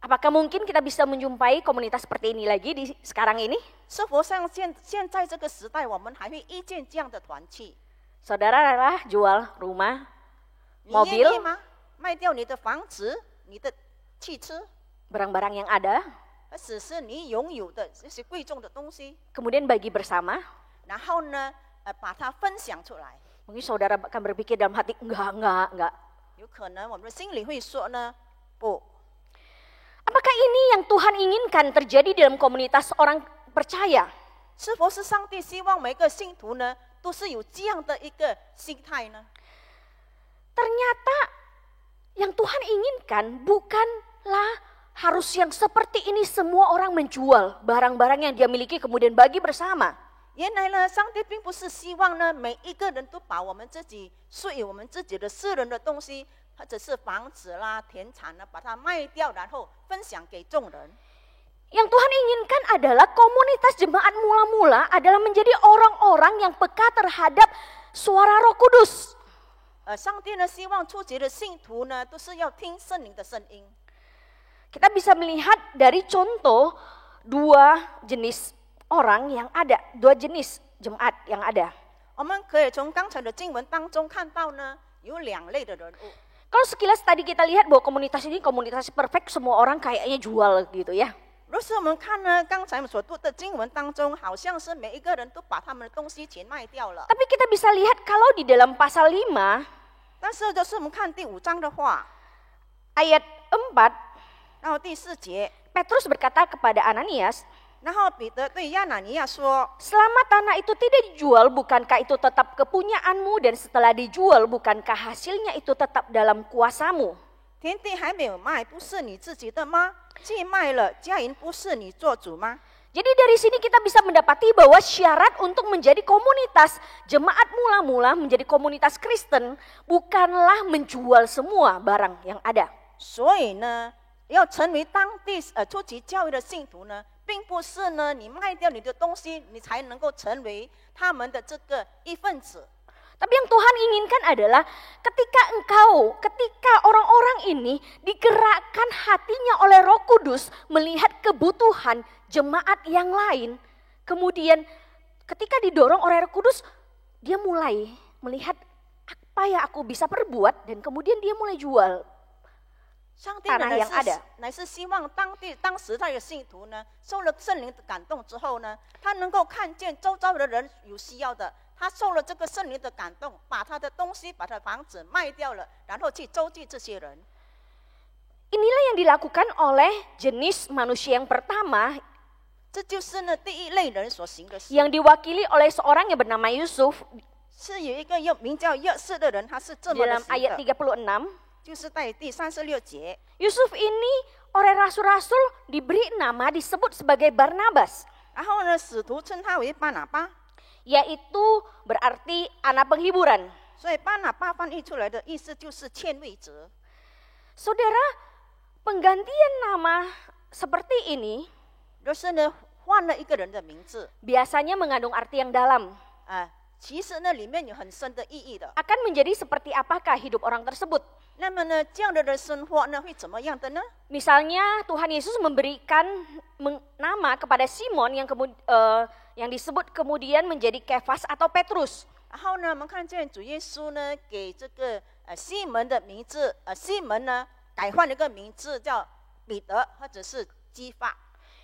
Apakah mungkin kita bisa menjumpai komunitas seperti ini lagi di sekarang ini? 是否像现在这个时代，我们还会遇见这样的团契？ Saudara rela jual rumah, 你愿意 mobil, 吗？卖掉你的房子、你的汽车， barang-barang yang ada, 而只是你拥有的这些贵重的东西， kemudian bagi bersama, 然后呢，把它分享出来。 Mungkin saudara akan berpikir dalam hati, enggak. 有可能我们的心里会说呢，不， Apakah ini yang Tuhan inginkan terjadi dalam komunitas orang percaya? 是否是上帝希望每个信徒呢，都是有这样的一个心态呢？ Ternyata yang Tuhan inginkan bukanlah harus yang seperti ini semua orang menjual barang-barang yang dia miliki kemudian bagi bersama. 原来呢，上帝并不是希望呢，每一个人都把我们自己属于我们自己的私人的东西，或者是房子啦、田产呢，把它卖掉，然后分享给众人。 Yang Tuhan inginkan adalah komunitas jemaat mula-mula adalah menjadi orang-orang yang peka terhadap suara Roh Kudus. 上帝呢，希望初级的信徒呢，都是要听圣灵的声音。 Kita bisa melihat dari contoh dua jenis orang yang ada, dua jenis jemaat yang ada. 我们可以从刚才的经文当中看到呢，有两类的人物。 Kalau sekilas tadi kita lihat bahwa komunitas ini komunitas perfect, semua orang kayaknya jual gitu ya. 若是我们看呢，刚才我们所读的经文当中，好像是每一个人都把他们的东西全卖掉了。 Tapi kita bisa lihat kalau di dalam pasal 5但是就是我们看第5章的话， ayat 4, 然后第4节， Petrus berkata kepada Ananias, 然后彼得对亚拿尼亚说 selama tanah itu tidak dijual, bukankah itu tetap kepunyaanmu? Dan setelah dijual, bukankah hasilnya itu tetap dalam kuasamu?：“ 田地还没有卖，不是你自己的吗？既卖了，家营不是你做主吗？” Jadi dari sini kita bisa mendapati bahwa syarat untuk menjadi komunitas jemaat mula-mula, menjadi komunitas Kristen, bukanlah menjual semua barang yang ada. 所以呢，要成为当地初级教育的信徒呢，并不是呢你卖掉你的东西，你才能够成为他们的这个一份子。 Tapi yang Tuhan inginkan adalah ketika orang-orang ini digerakkan hatinya oleh Roh Kudus melihat kebutuhan jemaat yang lain. Kemudian ketika didorong oleh Roh Kudus, dia mulai melihat apa yang aku bisa perbuat dan kemudian dia mulai jual 上帝 tanah 呢 yang ada. 乃是希望当时代的信徒呢，受了圣灵的感动之后呢，他能够看见周遭的人有需要的，他受了这个圣灵的感动，把他的东西、把他的房子卖掉了，然后去周济这些人。 Inilah yang dilakukan oleh jenis manusia yang pertama 这就是呢第一类人所行的事。 yang diwakili oleh seorang yang bernama Yusuf 是有一个名叫约瑟的人，他是这 di 么的 dalam 行 ayat 的， 36. 就是在第36节。 Yusuf ini oleh rasul-rasul diberi nama disebut sebagai Barnabas, 然后呢，使徒称他为巴拿巴， yaitu berarti anak penghiburan. 所以巴拿巴翻译出来的意思就是劝慰者。 Saudara, penggantian nama seperti ini 就是呢换了一个人的名字， biasanya mengandung arti yang dalam. 其实呢里面有很深的意义的。 Akan menjadi seperti apakah hidup orang tersebut? 那么呢，这样的人生活呢会怎么样的呢？ Misalnya Tuhan Yesus memberikan nama kepada Simon yang disebut kemudian menjadi Kefas atau Petrus. 然后呢，我们看见主耶稣呢给这个西门的名字，西门呢改换了一个名字叫彼得或者是基法，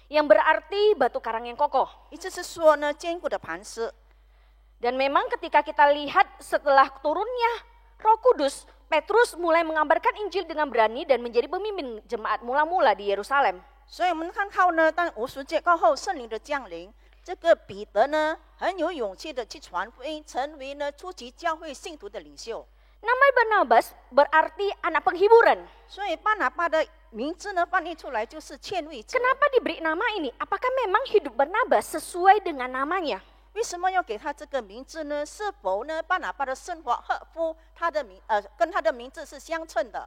Yang berarti batu karang yang kokoh. 意思是说呢坚固的磐石。 Dan memang ketika kita lihat setelah turunnya Roh Kudus, Petrus mulai mengabarkan Injil dengan berani dan menjadi pemimpin jemaat mula-mula di Yerusalem. 所以我们看到呢，当50节过后，圣灵的降临，这个彼得呢很有勇气的去传福音，成为呢初级教会信徒的领袖。 Nama Barnabas berarti anak penghiburan. 所以巴拿巴的名字呢翻译出来就是劝慰者。 Kenapa diberi nama ini? Apakah memang hidup Barnabas sesuai dengan namanya? 为什么要给他这个名字呢？是否呢巴拿巴的生活合乎他的跟他的名字是相称的？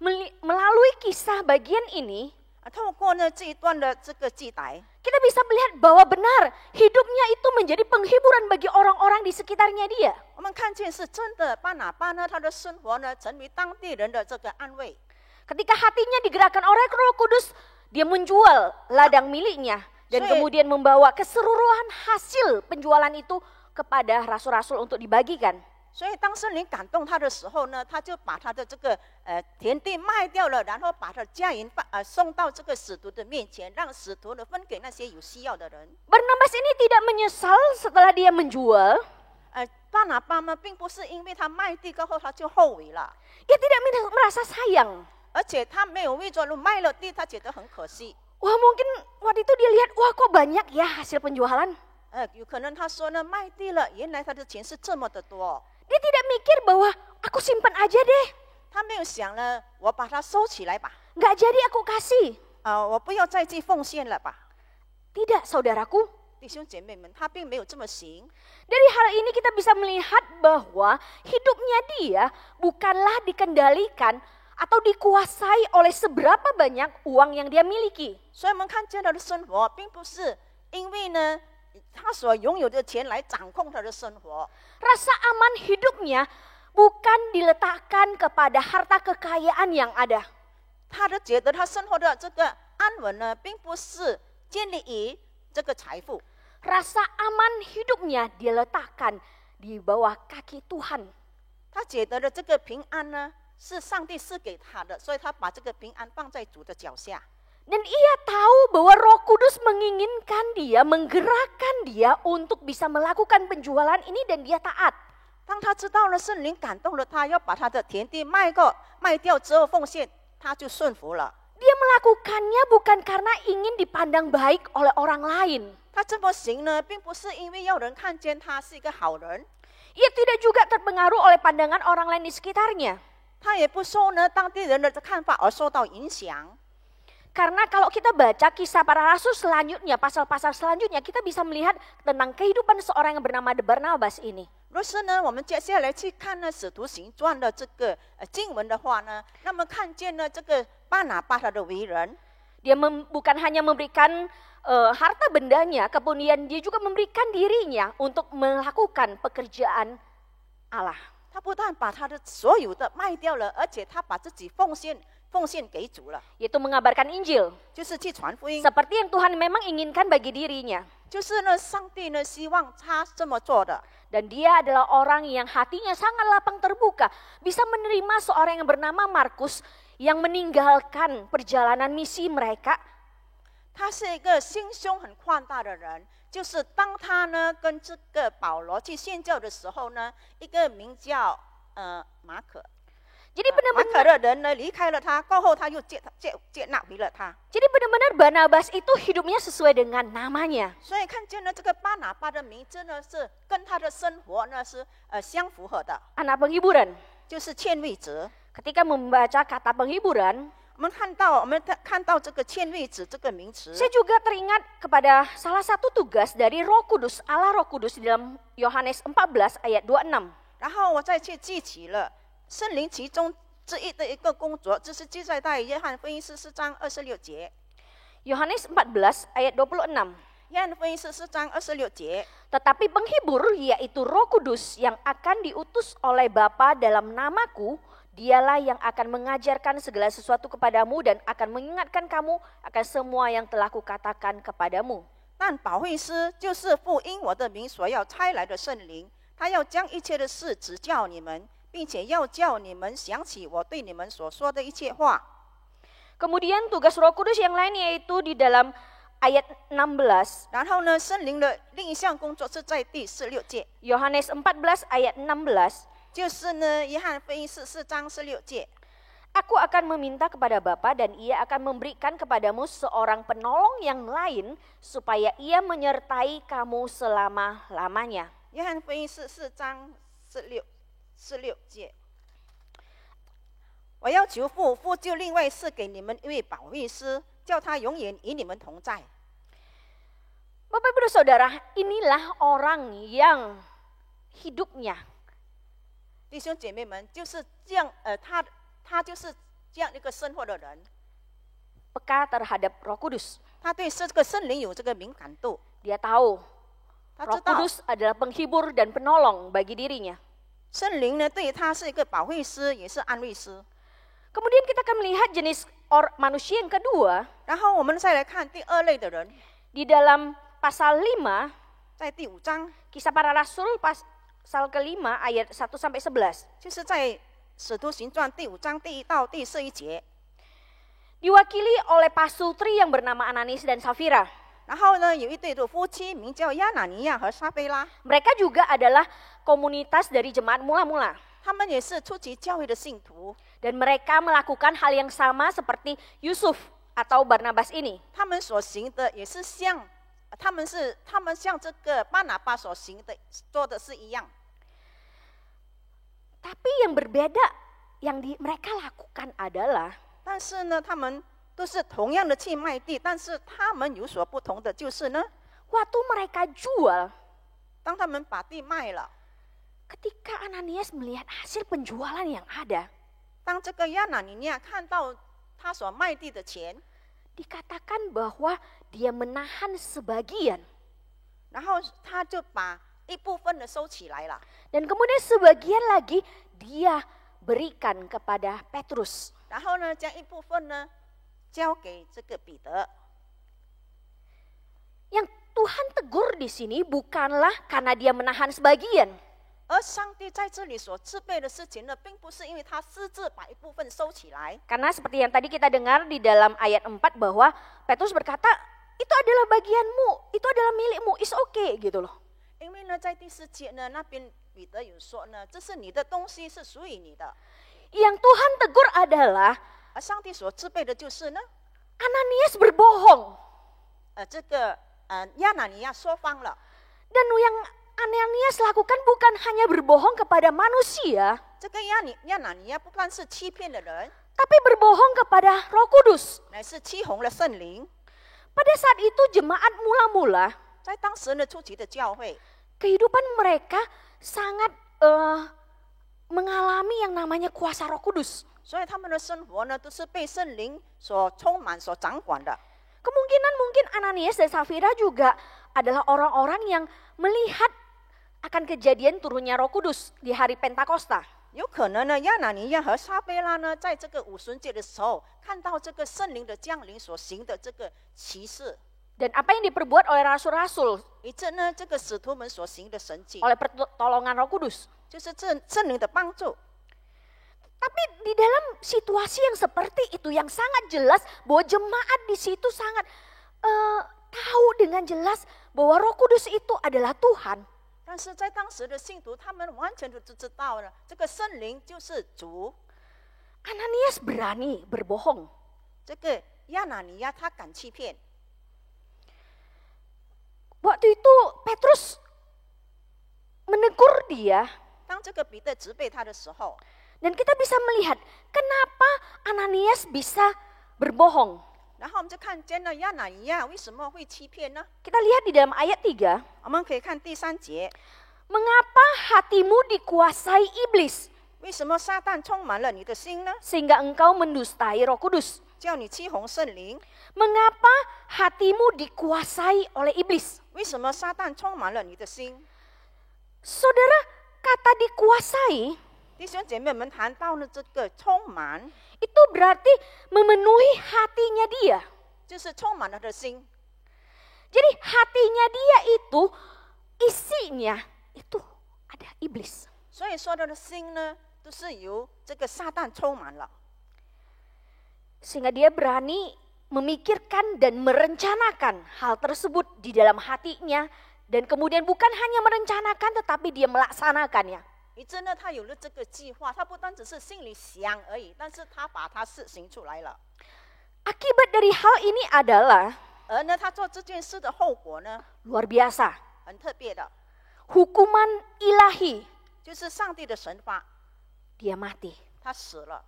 Melalui kisah bagian ini, 透过呢这一段的这个记载， kita bisa melihat bahwa benar hidupnya itu menjadi penghiburan bagi orang-orang di sekitarnya dia. 我们看见是真的，巴拿巴呢他的生活呢成为当地人的这个安慰。 Ketika hatinya digerakkan oleh Roh Kudus, dia menjual ladang miliknya dan kemudian membawa keseluruhan hasil penjualan itu kepada rasul-rasul untuk dibagikan. 所以当圣灵感动他的时候呢，他就把他的这个田地卖掉了，然后把他家银送到这个使徒的面前，让使徒呢分给那些有需要的人。Barnabas ini tidak menyesal setelah dia menjual. 巴拿巴呢，并不是因为他卖地过后他就后悔了， Ia tidak merasa sayang. 而且他没有为着卖了地，他觉得很可惜。 Wah mungkin waktu itu dia lihat, wah kok banyak ya hasil penjualan. 有可能他说呢，卖地了，原来他的钱是这么的多。 Dia tidak mikir bahwa aku simpan aja deh. 他没有想呢，我把它收起来吧， Nggak jadi aku kasih. 我不要再去奉献了吧。 Tidak saudaraku. 弟兄姐妹们，他并没有这么行。 Dari hal ini kita bisa melihat bahwa hidupnya dia bukanlah dikendalikan atau dikuasai oleh seberapa banyak uang yang dia miliki. 所以我们看见他的生活，并不是因为呢他所拥有的钱来掌控他的生活。 Rasa aman hidupnya bukan diletakkan kepada harta kekayaan yang ada. 他的觉得他生活的这个安稳呢，并不是建立于这个财富。 Rasa aman hidupnya dia letakkan di bawah kaki Tuhan. 他觉得的这个平安呢，是上帝赐给他的，所以他把这个平安放在主的脚下。 Dan ia tahu bahwa Roh Kudus menginginkan dia, menggerakkan dia untuk bisa melakukan penjualan ini dan dia taat. 当他知道了圣灵感动了他，要把他的田地卖掉之后奉献，他就顺服了。 Dia melakukannya bukan karena ingin dipandang baik oleh orang lain. 他这么行呢，并不是因为要人看见他是一个好人， Ia tidak juga terpengaruh oleh pandangan orang lain di sekitarnya. 他也不受呢当地人的看法而受到影响。 Karena kalau kita baca kisah para rasul selanjutnya, pasal-pasal selanjutnya, kita bisa melihat tentang kehidupan seorang yang bernama Barnabas ini. 若是呢，我们接下来去看呢《使徒行传》的这个经文的话呢，那么看见呢这个巴拿巴他的为人， Dia bukan hanya memberikan harta bendanya, kemudian dia juga memberikan dirinya untuk melakukan pekerjaan Allah. 他不但把他的所有的卖掉了，而且他把自己奉献给主了， Yaitu mengabarkan Injil. 就是去传福音， Seperti yang Tuhan memang inginkan bagi dirinya. 就是呢上帝呢希望他这么做的。 Dan dia adalah orang yang hatinya sangat lapang terbuka. Bisa menerima seorang yang bernama Markus yang meninggalkan perjalanan misi mereka. 他是一个心胸很宽大的人，就是当他呢跟这个保罗去宣教的时候呢，一个名叫马可 Jadi 马 benar-benar 可的人呢离开了他，过后他又接纳回了他。 Jadi benar-benar Barnabas itu hidupnya sesuai dengan namanya. 所以看见呢，这个巴拿巴的名字呢是跟他的生活呢是相符合的， Anak penghiburan. 就是劝慰者。 Ketika membaca kata penghiburan, 我们看到这个劝慰子这个名词， saya juga teringat kepada salah satu tugas dari Roh Kudus, Allah Roh Kudus di dalam Yohanes 14 ayat 26. 然后我再去记起了圣灵其中之一的一个工作，就是记载在约翰福音14章26节。 Yohanes 14 ayat 26. 约翰福音14章26节， Tetapi penghibur yaitu Roh Kudus yang akan diutus oleh Bapa dalam namaku, dialah yang akan mengajarkan segala sesuatu kepadamu dan akan mengingatkan kamu akan semua yang telah kukatakan kepadamu. 但保惠师就是父因我的名所要差来的圣灵，他要将一切的事指教你们，并且要叫你们想起我对你们所说的一切话。 Kemudian tugas Roh Kudus yang lain yaitu di dalam ayat 16, 然后呢，圣灵的另一项工作是在第16节， Yohanes 14 ayat 16. 就是呢，约翰福音14章16节。 Aku akan meminta kepada Bapa dan ia akan memberikan kepadamu seorang penolong yang lain supaya ia menyertai kamu selama-lamanya. 约翰福音14章16节。我要求父，父就另外赐给你们一位保惠师，叫他永远与你们同在。 Bapak Ibu dan Saudara, inilah orang yang hidupnya 弟兄姐妹们，就是这样，他就是这样一个生活的人， peka terhadap Roh Kudus. 他对这个圣灵有这个敏感度， Dia tahu 他 Roh 知道 Kudus adalah penghibur dan penolong bagi dirinya. 圣灵呢对于他是一个保惠师，也是安慰师。 Kemudian kita akan melihat jenis manusia yang kedua 然后我们再来看第二类的人， di dalam pasal 5, 在第5章， Kisah Para Rasul pasal kelima ayat 1 sampai 11. 就是在使徒行传第5章第1到第11节。 Diwakili oleh pasutri yang bernama Ananias dan Safira. 然后呢，有一对的夫妻名叫亚拿尼亚和撒贝拉， Mereka juga adalah komunitas dari jemaat mula-mula. 他们也是初级教会的信徒， Dan mereka melakukan hal yang sama seperti Yusuf atau Barnabas ini. 他们所行的也是像，他们像这个巴拿巴所行的做的是一样。 Tapi yang berbeda yang mereka lakukan adalah 但是呢，他们都是同样的去卖地，但是他们有所不同的就是呢， waktu mereka jual, 当他们把地卖了， ketika Ananias melihat hasil penjualan yang ada, 当这个亚拿尼亚看到他所卖地的钱， dikatakan bahwa dia menahan sebagian. 然后他就把一部分的收起来了， Dan kemudian sebagian lagi dia berikan kepada Petrus. 然后呢，将一部分呢交给这个彼得。 Yang Tuhan tegur di sini bukanlah karena dia menahan sebagian. 而上帝在这里所制备的事情呢，并不是因为他私自把一部分收起来， Karena seperti yang tadi kita dengar di dalam ayat 4 bahwa Petrus berkata, itu adalah bagianmu, itu adalah milikmu, it's okay gitu loh. 因为呢，在第4节呢，那边彼得有说呢，这是你的东西，是属于你的。 Yang Tuhan tegur adalah 而上帝所制备的就是呢， Ananias berbohong. 这个亚拿尼亚说谎了。 Dan yang Ananias lakukan bukan hanya berbohong kepada manusia, 这个亚拿尼亚不但是欺骗的人， tapi berbohong kepada Roh Kudus. 乃是欺哄了圣灵。 Pada saat itu jemaat mula-mula, 在当时呢，初期的教会， kehidupan mereka sangat mengalami yang namanya kuasa Roh Kudus. 所以他们的生活呢，都是被圣灵所充满、所掌管的。 Kemungkinan mungkin Ananias dan Safira juga adalah orang-orang yang melihat akan kejadian turunnya Roh Kudus di hari Pentakosta. 有可能呢，亚拿尼亚和撒贝拉呢，在这个五旬节的时候，看到这个圣灵的降临所行的这个奇事， Dan apa yang diperbuat oleh rasul-rasul, 以致呢，这个使徒们所行的神迹， oleh pertolongan Roh Kudus. 就是圣灵的帮助。 Tapi di dalam situasi yang seperti itu, yang sangat jelas bahwa jemaat di situ sangat tahu dengan jelas bahwa Roh Kudus itu adalah Tuhan. 但是在当时的信徒，他们完全都知道了，这个圣灵就是主。 Ananias berani berbohong. 这个亚拿尼亚他敢欺骗， Waktu itu Petrus menegur dia, 当这个彼得责备他的时候， dan kita bisa melihat kenapa Ananias bisa berbohong. 然后我们就看见了亚拿尼亚为什么会欺骗呢？ Kita lihat di dalam ayat 3, 我们可以看第3节， mengapa hatimu dikuasai iblis 为什么撒旦充满了你的心呢？ sehingga engkau mendustai Roh Kudus? 叫你欺哄圣灵， Mengapa hatimu dikuasai oleh iblis? 为什么撒旦充满了你的心？ Saudara, kata dikuasai 弟兄姐妹们谈到了这个充满， itu berarti memenuhi hatinya dia. 就是充满了他的心。 Jadi hatinya dia itu, isinya itu ada iblis. 所以说他的心呢，都是由这个撒旦充满了， Sehingga dia berani memikirkan dan merencanakan hal tersebut di dalam hatinya. Dan kemudian bukan hanya merencanakan tetapi dia melaksanakannya. 以致呢，他有了这个计划，他不单只是心里想而已，但是他把它实行出来了。 Akibat dari hal ini adalah 而呢，他做这件事的后果呢， luar biasa. 很特别的， Hukuman ilahi, 就是上帝的神罚， dia mati. 他死了。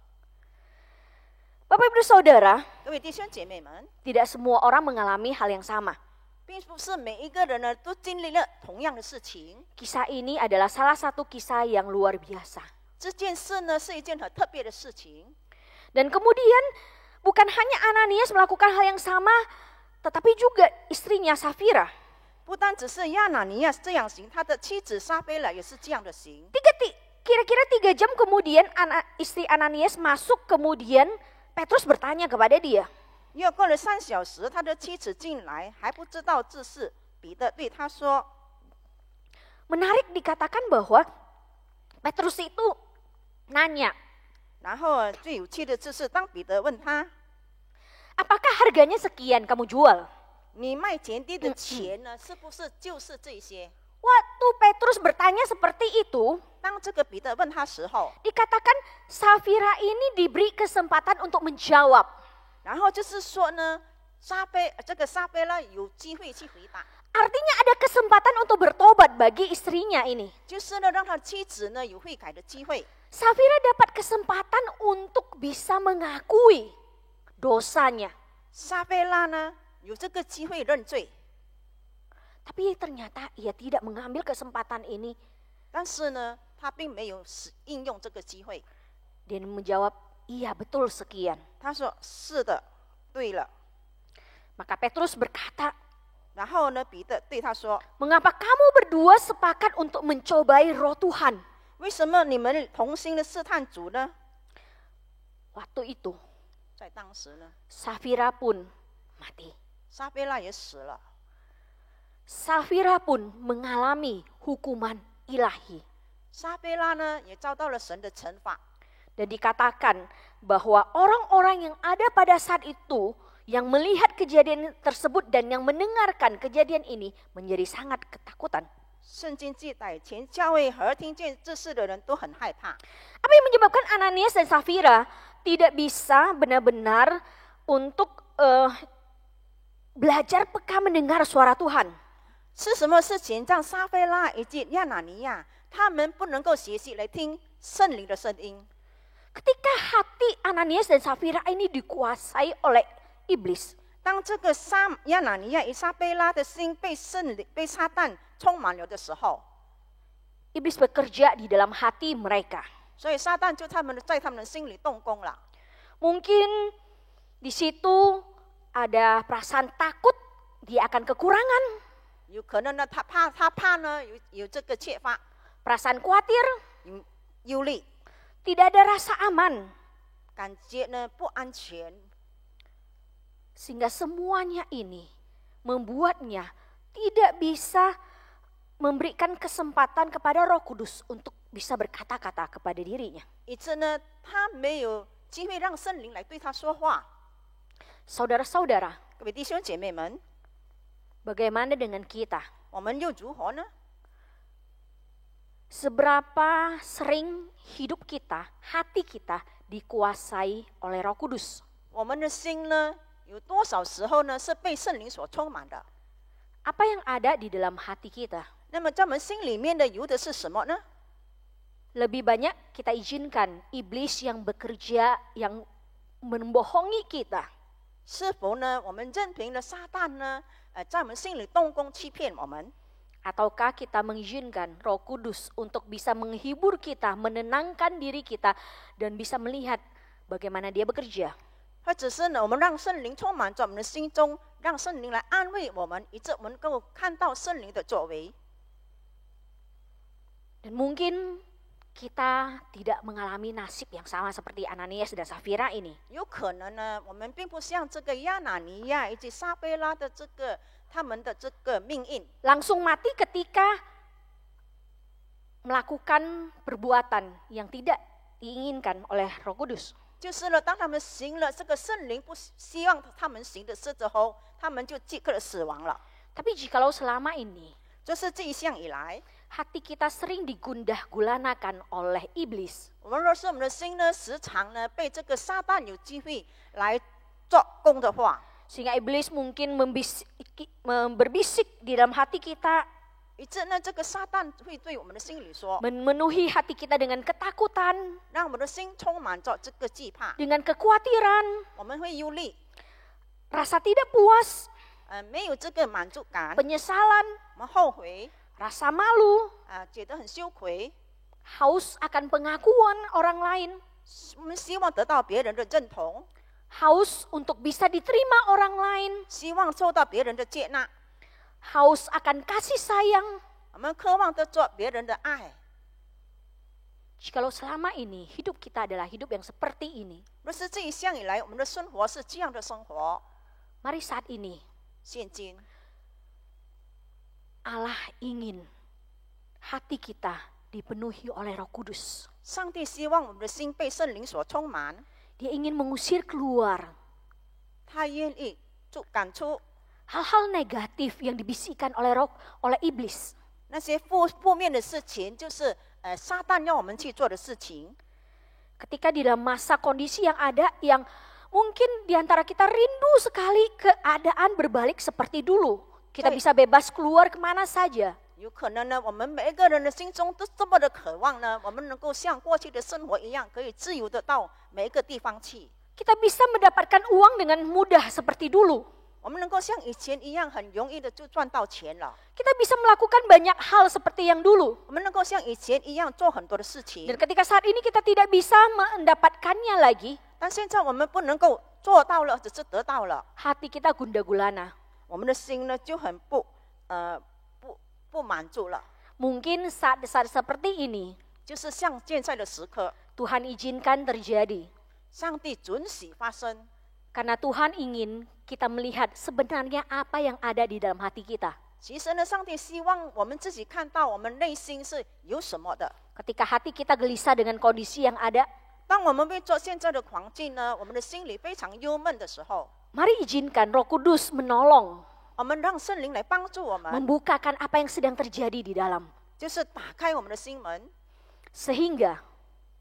Bapak Ibu Saudara, 各位弟兄姐妹们， tidak semua orang mengalami hal yang sama. 并不是每一个人呢都经历了同样的事情。 Kisah ini adalah salah satu kisah yang luar biasa. 这件事呢是一件很特别的事情。 Dan kemudian bukan hanya Ananias melakukan hal yang sama, tetapi juga istrinya Safira. 不单只是亚拿尼亚这样行，他的妻子撒贝拉也是这样的行。 Kira-kira 3 jam kemudian istri Ananias masuk, kemudian Petrus bertanya kepada dia. 又过了3小时，他的妻子进来，还不知道这事。彼得对他说 Menarik dikatakan bahwa Petrus itu nanya, 然后最有趣的就是当彼得问他， apakah harganya sekian kamu jual? 你卖田地的钱呢，是不是就是这些？ Waktu Petrus bertanya seperti itu, 当这个彼得问他时候， dikatakan Safira ini diberi kesempatan untuk menjawab. 然后就是说呢，这个撒贝拉有机会去回答， Artinya ada kesempatan untuk bertobat bagi istrinya ini. 就是呢让他妻子呢有悔改的机会。 Safira dapat kesempatan untuk bisa mengakui dosanya. 撒贝拉呢有这个机会认罪， Tapi ternyata ia tidak mengambil kesempatan ini. 但是呢他并没有应用这个机会。 Dia menjawab, iya betul sekian. 他说是的，对了。 Maka Petrus berkata, 然后呢彼得对他说， mengapa kamu berdua sepakat untuk mencobai roh Tuhan? 为什么你们同心的试探主呢？ Waktu itu 在当时呢， Safira pun mati. 撒贝拉也死了， Safira pun mengalami hukuman ilahi. 撒贝拉呢也遭到了神的惩罚。 Dan dikatakan bahwa orang-orang yang ada pada saat itu yang melihat kejadian tersebut dan yang mendengarkan kejadian ini menjadi sangat ketakutan. 圣经记载，全教会和听见这事的人都很害怕。 Apa yang menyebabkan Ananias dan Safira tidak bisa benar-benar untuk belajar peka mendengar suara Tuhan? 是什么事情让撒菲拉以及亚拿尼亚他们不能够学习来听圣灵的声音？ Ketika hati Ananias dan Safira ini dikuasai oleh iblis, 当这个亚拿尼亚与撒贝拉的心被撒旦充满了的时候， iblis bekerja di dalam hati mereka. 所以撒旦就在他们的心里动工了。 Mungkin di situ ada perasaan takut dia akan kekurangan, 有可能呢，他怕呢有这个缺乏， perasaan khawatir, 有忧虑， tidak ada rasa aman. 感觉呢不安全， Sehingga semuanya ini membuatnya tidak bisa memberikan kesempatan kepada Roh Kudus untuk bisa berkata-kata kepada dirinya. 以致呢他没有机会让圣灵来对他说话。 Saudara-saudara, 各位弟兄姐妹们， bagaimana dengan kita? 我们又如何呢？ Seberapa sering hidup kita, hati kita dikuasai oleh Roh Kudus? 我们的心呢，有多少时候呢是被圣灵所充满的？ Apa yang ada di dalam hati kita? 那么在我们心里面的有的是什么呢？ Lebih banyak kita izinkan iblis yang bekerja, yang membohongi kita. 是否呢，我们任凭了撒旦呢，在我们心里动工欺骗我们？ Ataukah kita mengizinkan Roh Kudus untuk bisa menghibur kita, menenangkan diri kita, dan bisa melihat bagaimana dia bekerja? 或者是呢，我们让圣灵充满在我们的心中，让圣灵来安慰我们，以致我们能够看到圣灵的作为。 Dan mungkin kita tidak mengalami nasib yang sama seperti Ananias dan Safira ini. 有可能呢，我们并不像这个亚拿尼亚以及撒贝拉的他们的这个命运， Langsung mati ketika melakukan perbuatan yang tidak diinginkan oleh Roh Kudus. 就是呢，当他们行了这个圣灵不希望他们行的事之后，他们就即刻的死亡了。 Tapi jikalau selama ini 就是这一项以来， hati kita sering digundah gulanakan oleh iblis, 我们若是我们的心呢，时常呢被这个撒旦有机会来做工的话， sehingga iblis mungkin berbisik di dalam hati kita, 以致呢这个撒旦会对我们的心里说， memenuhi hati kita dengan ketakutan, 让我们的心充满着这个惧怕， dengan kekhawatiran, 我们会忧虑， rasa tidak puas, 没有这个满足感， penyesalan, 我们后悔， rasa malu, 觉得很羞愧， haus akan pengakuan orang lain, 我们希望得到别人的认同， haus untuk bisa diterima orang lain, 希望受到别人的接纳， haus akan kasih sayang. 我们渴望得做别人的爱。 Jikalau selama ini hidup kita adalah hidup yang seperti ini, 若是这一项以来，我们的生活是这样的生活， mari saat ini 现今 Allah ingin hati kita dipenuhi oleh Roh Kudus. 上帝希望我们的心被圣灵所充满， Dia ingin mengusir keluar 他愿意赶出 hal-hal negatif yang dibisikkan oleh iblis. 那些负面的事情，就是撒旦要我们去做的事情。 Ketika di dalam masa kondisi yang ada yang mungkin di antara kita rindu sekali keadaan berbalik seperti dulu. Kita Baik. bisa bebas keluar kemana saja. 有可能呢，我们每一个人的心中都这么的渴望呢，我们能够像过去的生活一样，可以自由的到每一个地方去。 Kita bisa mendapatkan uang dengan mudah seperti dulu. 我们能够像以前一样，很容易的就赚到钱了。 Kita bisa melakukan banyak hal seperti yang dulu. 我们能够像以前一样做很多的事情 Dan，ketika saat ini kita tidak bisa mendapatkannya lagi, 但现在我们不能够做到了，只是得到了， hati kita gundah gulana. 我们的心呢就很不满足了。 Mungkin saat-saat seperti ini, 就是像现在的时刻， Tuhan izinkan terjadi. 上帝准许发生， Karena Tuhan ingin kita melihat sebenarnya apa yang ada di dalam hati kita. 其实呢，上帝希望我们自己看到我们内心是有什么的。 Ketika hati kita gelisah dengan kondisi yang ada, 当我们为做现在的环境呢，我们的心里非常忧闷的时候， mari izinkan Roh Kudus menolong, 我们让圣灵来帮助我们， membukakan apa yang sedang terjadi di dalam. 就是打开我们的心门， Sehingga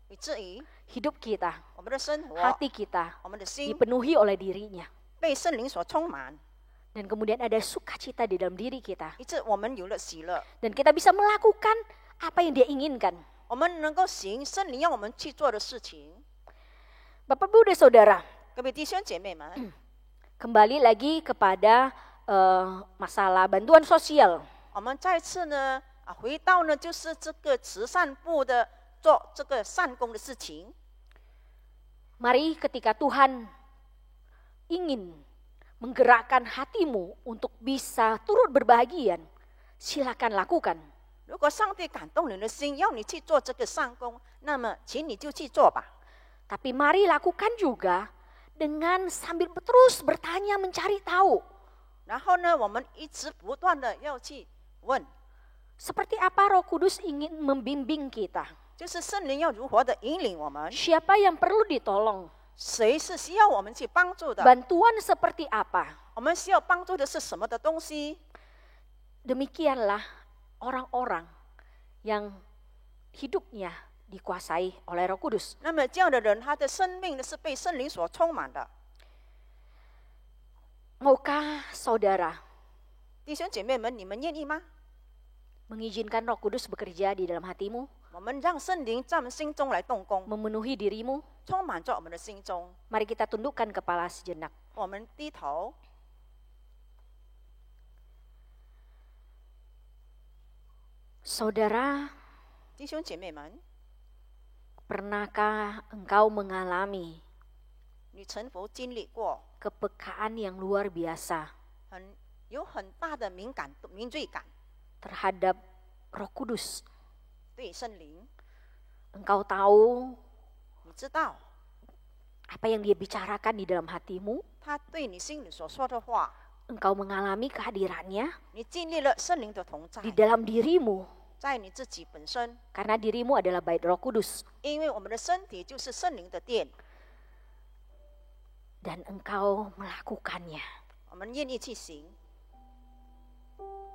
以至于 hidup kita, 我们的生活、 hati kita 我们的心 dipenuhi oleh dirinya. 被圣灵所充满， Dan kemudian ada sukacita di dalam diri kita. 以致我们有了喜乐， Dan kita bisa melakukan apa yang dia inginkan. 我们能够行圣灵让我们去做的事情。 Bapak, Ibu, dan Saudara, 各位弟兄姐妹们， kembali lagi kepada masalah bantuan sosial. 我们再次呢回到呢就是这个慈善部的做这个善功的事情。 Mari ketika Tuhan ingin menggerakkan hatimu untuk bisa turut berbahagia, silakan lakukan. 如果上帝感动你的心，要你去做这个善功，那么请你就去做吧。 Tapi mari lakukan juga dengan sambil terus bertanya mencari tahu. 然后呢，我们一直不断的要去问， Seperti apa Roh Kudus ingin membimbing kita? 就是圣灵要如何的引领我们， Siapa yang perlu ditolong? 谁是需要我们去帮助的？ Bantuan seperti apa? 我们需要帮助的是什么的东西？ Demikianlah orang-orang yang hidupnya dikuasai oleh Roh Kudus. 那么这样的人，他的生命呢是被圣灵所充满的。 Maukah saudara 弟兄姐妹们，你们愿意吗？ mengizinkan Roh Kudus bekerja di dalam hatimu, 我们让圣灵在我们心中来动工， memenuhi dirimu? 充满在我们的心中。 Mari kita tundukkan kepala sejenak. 我们低头， Saudara, 弟兄姐妹们， pernahkah engkau mengalami 你曾否经历过 kepekaan yang luar biasa 有很大的敏锐感 terhadap Roh Kudus? 对圣灵？ Engkau tahu 你知道 apa yang dia bicarakan di dalam hatimu? 他对你心里所说的话， Engkau mengalami kehadirannya 你经历了圣灵的同在 di，dalam dirimu, 在你自己本身， karena dirimu adalah bait Roh Kudus. 因为我们的身体就是圣灵的殿， Dan engkau melakukannya. 我们愿意去行。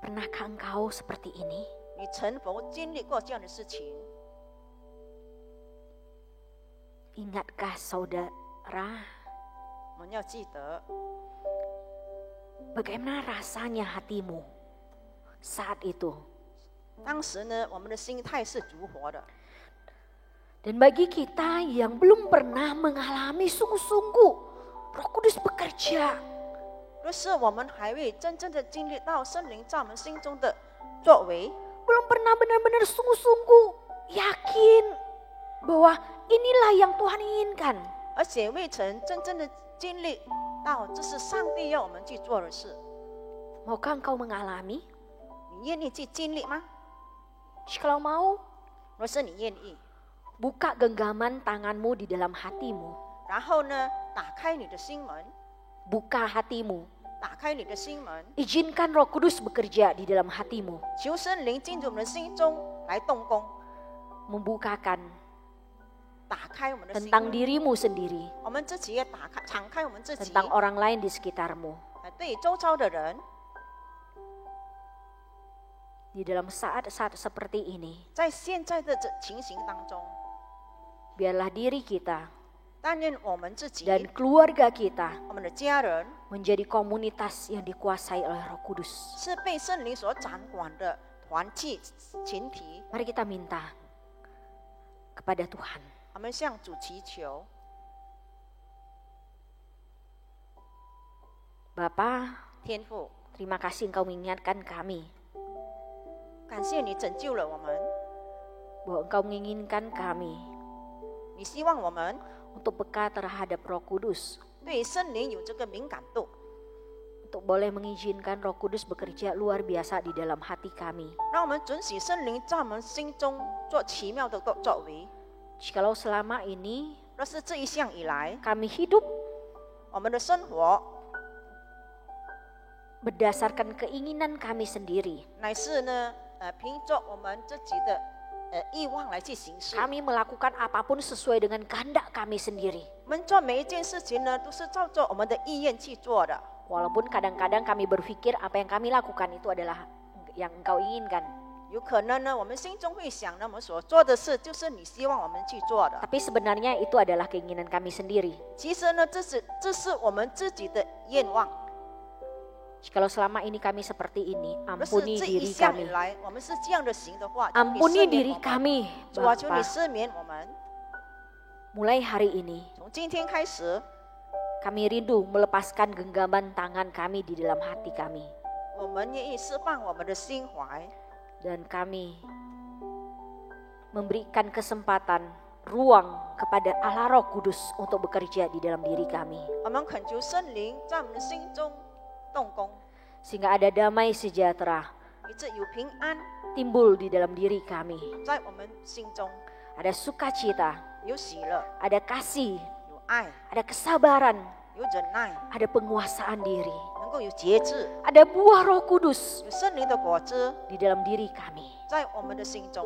Pernahkah engkau seperti ini? 你曾否经历过这样的事情？ Ingatkah saudara 我们要记得， bagaimana rasanya hatimu saat itu? 当时呢，我们的心态是如何的？ Dan bagi kita yang belum pernah mengalami sungguh-sungguh Roh Kudus bekerja, 若是我们还未真正的经历到圣灵在我们心中的作为， belum pernah benar-benar sungguh-sungguh yakin bahwa inilah yang Tuhan inginkan, 而且未曾真正的经历到这是上帝要我们去做的事， maukah engkau mengalami? 你愿意去经历吗？ Jikalau mau, 若是你愿意， buka genggaman tanganmu di dalam hatimu, 然后呢，打开你的心门， buka hatimu, 打开你的心门， Izinkan Roh Kudus bekerja di dalam hatimu, 求圣灵进入我们的心中来动工， membukakan 打开我们的心 tentang 门。 dirimu sendiri, 我们自己也敞开我们自己， tentang orang lain di sekitarmu. 对于周遭的人， Di dalam saat-saat seperti ini, 在现在的这情形当中， biarlah diri kita 但愿我们自己、 dan keluarga kita 我们的家人 menjadi komunitas yang dikuasai oleh Roh Kudus. 是被圣灵所掌管的团体群体。 Mari kita minta kepada Tuhan. 我们向主祈求， Bapa, 天父， terima kasih Engkau mengingatkan kami 感谢你拯救了我们， bahwa Engkau menginginkan kami 你希望我们 untuk peka terhadap Roh Kudus, 对圣灵有这个敏感度， untuk boleh mengizinkan Roh Kudus bekerja luar biasa di dalam hati kami. 让我们准许圣灵在我们心中做奇妙的作为。 Jikalau selama ini 若是这一项以来， kami hidup 我们的生活 berdasarkan keinginan kami sendiri, 乃是呢，凭着我们自己的欲望来去行事。 kami melakukan apapun sesuai dengan kehendak kami sendiri. 我们做每一件事情呢，都是照着我们的意愿去做的。 Walaupun kadang-kadang kami berpikir apa yang kami lakukan itu adalah yang Engkau inginkan. 有可能呢，我们心中会想呢，我们所做的事就是你希望我们去做的。 Tapi sebenarnya itu adalah keinginan kami sendiri. 其实呢，这是我们自己的愿望。 Jikalau selama ini kami seperti ini, 若是 ampuni 这一 diri 项以 kami. 来，我们是这样的行的话，求你 Ampuni 赦免 diri 我们。 kami, 主啊，求你 Bapa. 赦免我们。 Mulai hari ini, 从今天开始， kami rindu melepaskan genggaman tangan kami di dalam hati kami. 我们愿意释放我们的心怀， Dan kami memberikan kesempatan, ruang kepada Allah Roh Kudus untuk bekerja di dalam diri kami. 我们恳求圣灵在我们的心中动工， Sehingga ada damai sejahtera 以致有平安 timbul di dalam diri kami. 在我们心中， Ada sukacita, 有喜乐， ada kasih, 有爱， ada kesabaran, 有忍耐， ada penguasaan diri, 能够有节制， ada buah Roh Kudus 有圣灵的果子 di dalam diri kami. 在我们的心中。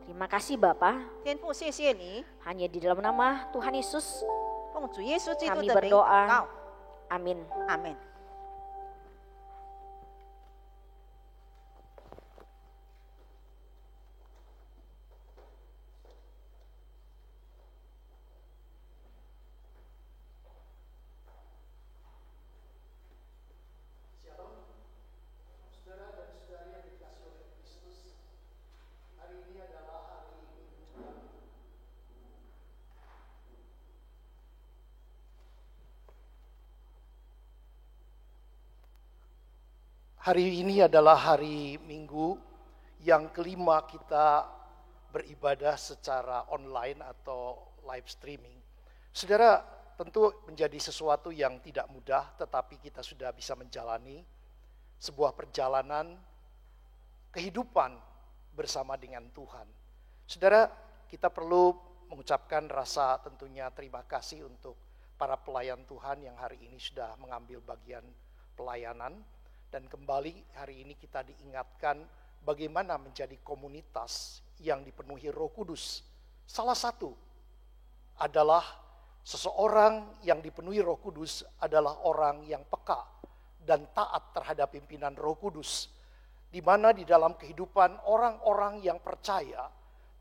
Terima kasih Bapa, 天父，谢谢你， hanya di dalam nama Tuhan Yesus, 奉主耶稣基督 kami 的名祷 berdoa. 告， Amin. 阿门。 Hari ini adalah hari Minggu yang kelima kita beribadah secara online atau live streaming. Saudara, tentu menjadi sesuatu yang tidak mudah, tetapi kita sudah bisa menjalani sebuah perjalanan kehidupan bersama dengan Tuhan. Saudara, kita perlu mengucapkan rasa tentunya terima kasih untuk para pelayan Tuhan yang hari ini sudah mengambil bagian pelayanan. Dan kembali hari ini kita diingatkan bagaimana menjadi komunitas yang dipenuhi Roh Kudus. Salah satu adalah seseorang yang dipenuhi Roh Kudus adalah orang yang peka dan taat terhadap pimpinan Roh Kudus. Di mana di dalam kehidupan orang-orang yang percaya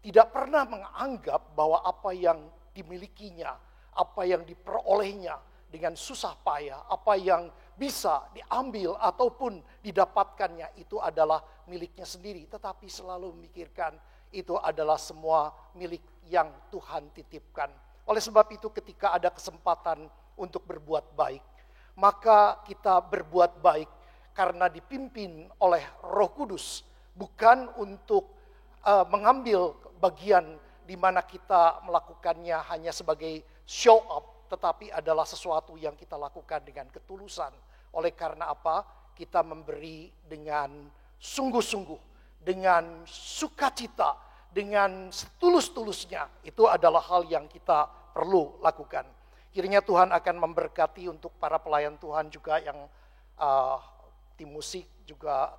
tidak pernah menganggap bahwa apa yang dimilikinya, apa yang diperolehnya dengan susah payah, apa yang bisa diambil ataupun didapatkannya itu adalah miliknya sendiri. Tetapi selalu memikirkan itu adalah semua milik yang Tuhan titipkan. Oleh sebab itu ketika ada kesempatan untuk berbuat baik, maka kita berbuat baik karena dipimpin oleh Roh Kudus. Bukan untuk mengambil bagian di mana kita melakukannya hanya sebagai show up, tetapi adalah sesuatu yang kita lakukan dengan ketulusan. Oleh karena apa? Kita memberi dengan sungguh-sungguh, dengan sukacita, dengan setulus-tulusnya. Itu adalah hal yang kita perlu lakukan. Kiranya Tuhan akan memberkati untuk para pelayan Tuhan juga yang tim musik, juga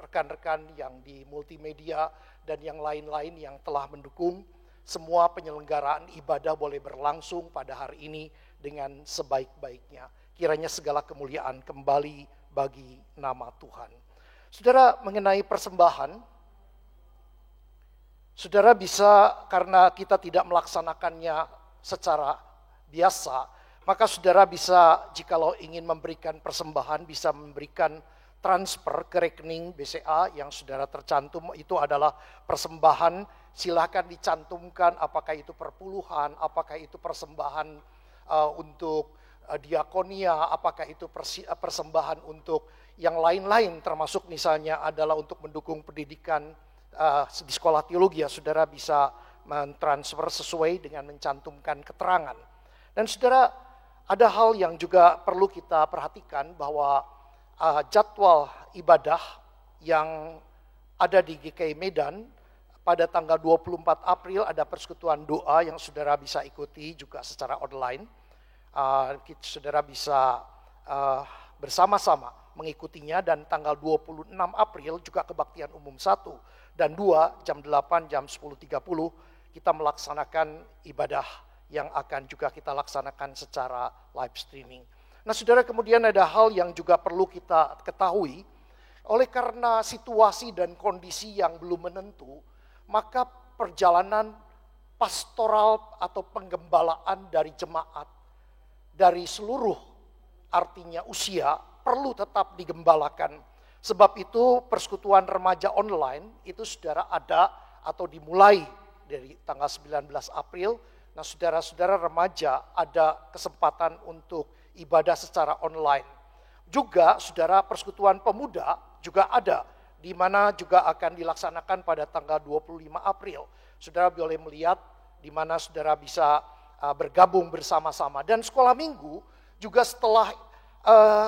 rekan-rekan yang di multimedia dan yang lain-lain yang telah mendukung. Semua penyelenggaraan ibadah boleh berlangsung pada hari ini dengan sebaik-baiknya. Kiranya segala kemuliaan kembali bagi nama Tuhan. Saudara, mengenai persembahan, saudara bisa, karena kita tidak melaksanakannya secara biasa, maka saudara bisa, jikalau ingin memberikan persembahan, bisa memberikan transfer ke rekening BCA yang saudara tercantum. Itu adalah persembahan, silakan dicantumkan apakah itu perpuluhan, apakah itu persembahan untuk diakonia, apakah itu persembahan untuk yang lain-lain, termasuk misalnya adalah untuk mendukung pendidikan di sekolah teologi. Saudara bisa mentransfer sesuai dengan mencantumkan keterangan. Dan saudara, ada hal yang juga perlu kita perhatikan, bahwa jadwal ibadah yang ada di GKI Medan pada tanggal 24 April ada persekutuan doa yang saudara bisa ikuti juga secara online. Saudara bisa bersama-sama mengikutinya, dan tanggal 26 April juga kebaktian umum 1 dan 2 jam 8 jam 10.30 kita melaksanakan ibadah yang akan juga kita laksanakan secara live streaming. Nah saudara, kemudian ada hal yang juga perlu kita ketahui, oleh karena situasi dan kondisi yang belum menentu, maka perjalanan pastoral atau penggembalaan dari jemaat dari seluruh artinya usia perlu tetap digembalakan. Sebab itu persekutuan remaja online itu saudara ada atau dimulai dari tanggal 19 April. Nah saudara-saudara remaja ada kesempatan untuk ibadah secara online. Juga saudara persekutuan pemuda juga ada, di mana juga akan dilaksanakan pada tanggal 25 April. Saudara boleh melihat di mana saudara bisa bergabung bersama-sama. Dan sekolah minggu juga setelah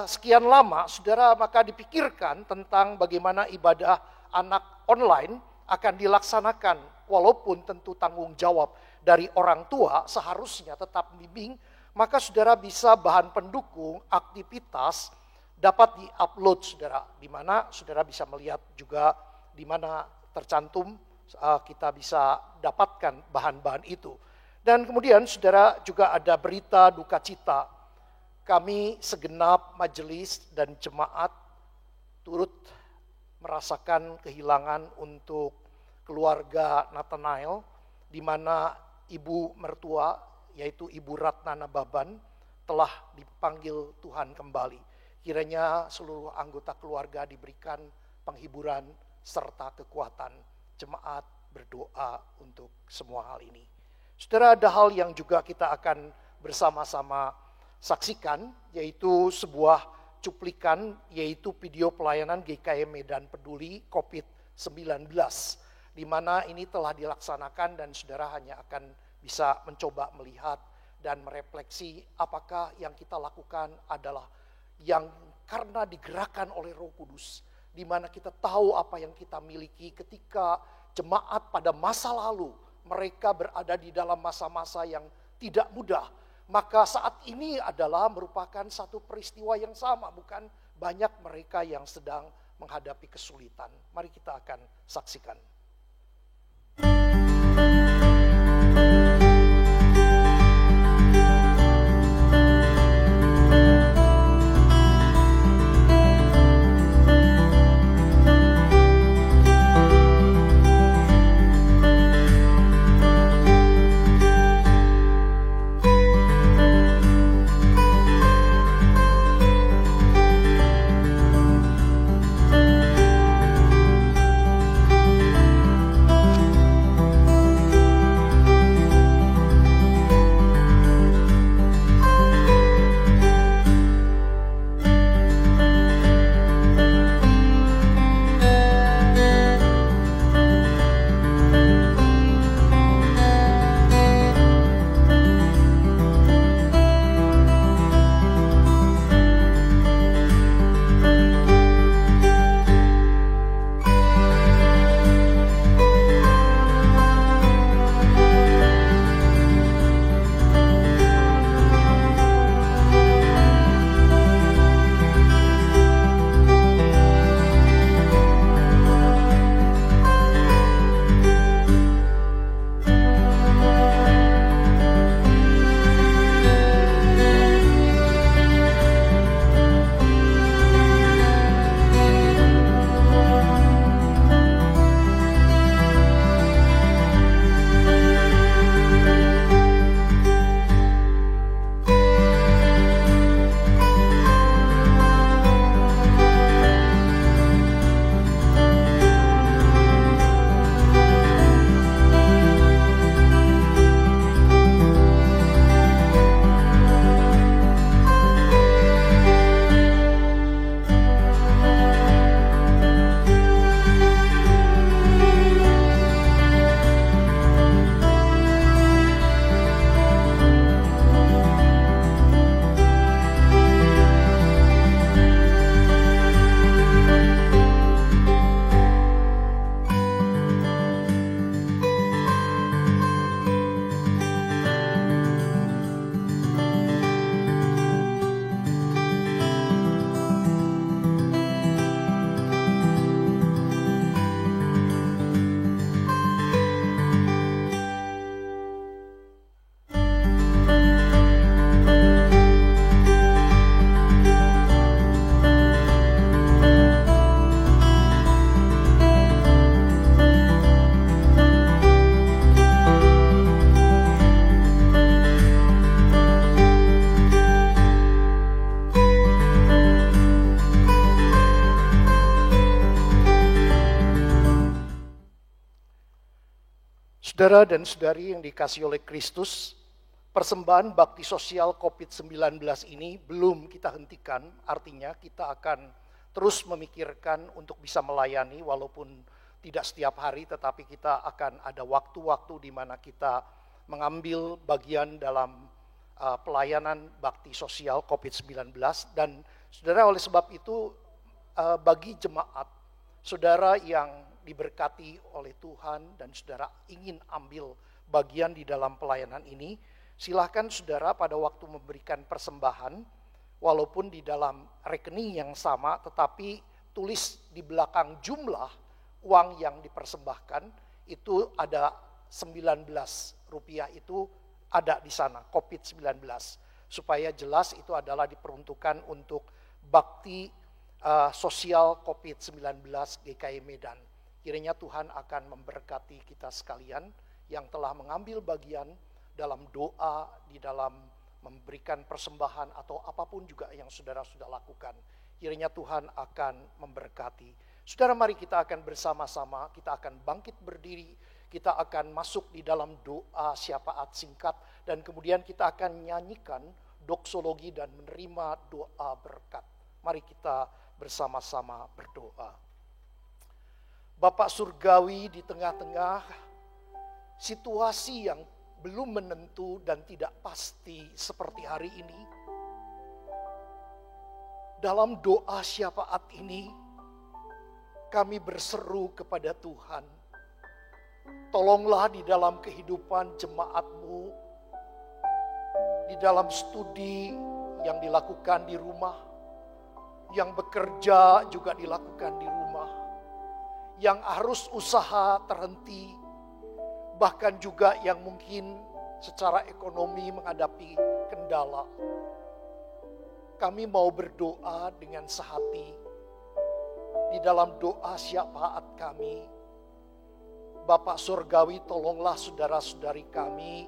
sekian lama, saudara maka dipikirkan tentang bagaimana ibadah anak online akan dilaksanakan. Walaupun tentu tanggung jawab dari orang tua seharusnya tetap bimbing, maka saudara bisa bahan pendukung aktivitas dapat di-upload saudara, di mana saudara bisa melihat juga di mana tercantum, kita bisa dapatkan bahan-bahan itu. Dan kemudian saudara juga ada berita duka cita. Kami segenap majelis dan jemaat turut merasakan kehilangan untuk keluarga Nathanael, di mana ibu mertua yaitu Ibu Ratna Nababan telah dipanggil Tuhan kembali. Kiranya seluruh anggota keluarga diberikan penghiburan serta kekuatan. Jemaat berdoa untuk semua hal ini. Saudara, ada hal yang juga kita akan bersama-sama saksikan, yaitu sebuah cuplikan, yaitu video pelayanan GKI Medan Peduli COVID-19, di mana ini telah dilaksanakan dan saudara hanya akan bisa mencoba melihat dan merefleksi apakah yang kita lakukan adalah yang karena digerakkan oleh Roh Kudus, di mana kita tahu apa yang kita miliki ketika jemaat pada masa lalu mereka berada di dalam masa-masa yang tidak mudah. Maka saat ini adalah merupakan satu peristiwa yang sama, bukan banyak mereka yang sedang menghadapi kesulitan. Mari kita akan saksikan. Saudara dan saudari yang dikasihi oleh Kristus, persembahan bakti sosial COVID-19 ini belum kita hentikan, artinya kita akan terus memikirkan untuk bisa melayani walaupun tidak setiap hari, tetapi kita akan ada waktu-waktu di mana kita mengambil bagian dalam pelayanan bakti sosial COVID-19. Dan saudara, oleh sebab itu bagi jemaat, saudara yang diberkati oleh Tuhan dan saudara ingin ambil bagian di dalam pelayanan ini, silahkan saudara pada waktu memberikan persembahan, walaupun di dalam rekening yang sama, tetapi tulis di belakang jumlah uang yang dipersembahkan, itu ada 19 rupiah, itu ada di sana, COVID-19. Supaya jelas itu adalah diperuntukkan untuk bakti sosial COVID-19 GKI Medan. Kiranya Tuhan akan memberkati kita sekalian yang telah mengambil bagian dalam doa, di dalam memberikan persembahan atau apapun juga yang saudara sudah lakukan. Kiranya Tuhan akan memberkati. Saudara, mari kita akan bersama-sama, kita akan bangkit berdiri, kita akan masuk di dalam doa syafaat singkat, dan kemudian kita akan nyanyikan doksologi dan menerima doa berkat. Mari kita bersama-sama berdoa. Bapak Surgawi, di tengah-tengah situasi yang belum menentu dan tidak pasti seperti hari ini, dalam doa syafaat ini kami berseru kepada Tuhan, tolonglah di dalam kehidupan jemaat-Mu, di dalam studi yang dilakukan di rumah, yang bekerja juga dilakukan di rumah, yang harus usaha terhenti, bahkan juga yang mungkin secara ekonomi menghadapi kendala. Kami mau berdoa dengan sehati. Di dalam doa syafaat kami, Bapak Surgawi, tolonglah saudara-saudari kami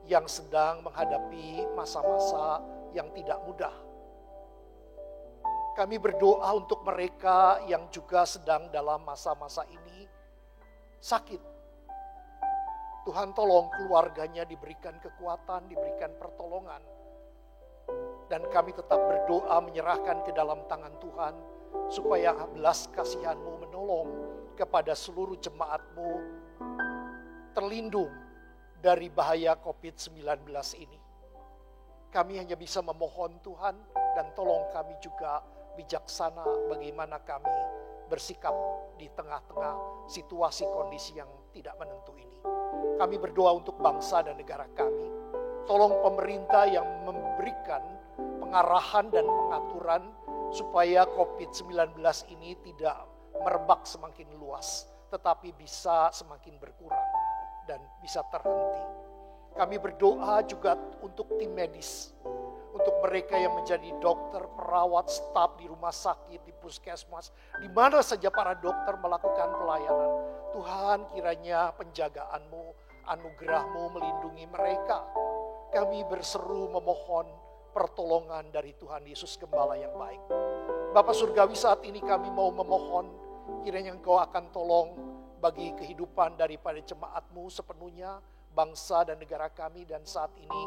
yang sedang menghadapi masa-masa yang tidak mudah. Kami berdoa untuk mereka yang juga sedang dalam masa-masa ini sakit. Tuhan, tolong keluarganya diberikan kekuatan, diberikan pertolongan. Dan kami tetap berdoa menyerahkan ke dalam tangan Tuhan, supaya belas kasihan-Mu menolong kepada seluruh jemaat-Mu terlindung dari bahaya COVID-19 ini. Kami hanya bisa memohon Tuhan, dan tolong kami juga bijaksana bagaimana kami bersikap di tengah-tengah situasi kondisi yang tidak menentu ini. Kami berdoa untuk bangsa dan negara kami. Tolong pemerintah yang memberikan pengarahan dan pengaturan supaya COVID-19 ini tidak merebak semakin luas, tetapi bisa semakin berkurang dan bisa terhenti. Kami berdoa juga untuk tim medis, untuk mereka yang menjadi dokter, perawat, staf di rumah sakit, di puskesmas, di mana saja para dokter melakukan pelayanan. Tuhan, kiranya penjagaan-Mu, anugerah-Mu melindungi mereka. Kami berseru memohon pertolongan dari Tuhan Yesus Gembala yang baik. Bapak Surgawi, saat ini kami mau memohon, kiranya Engkau akan tolong bagi kehidupan daripada jemaat-Mu sepenuhnya, bangsa dan negara kami. Dan saat ini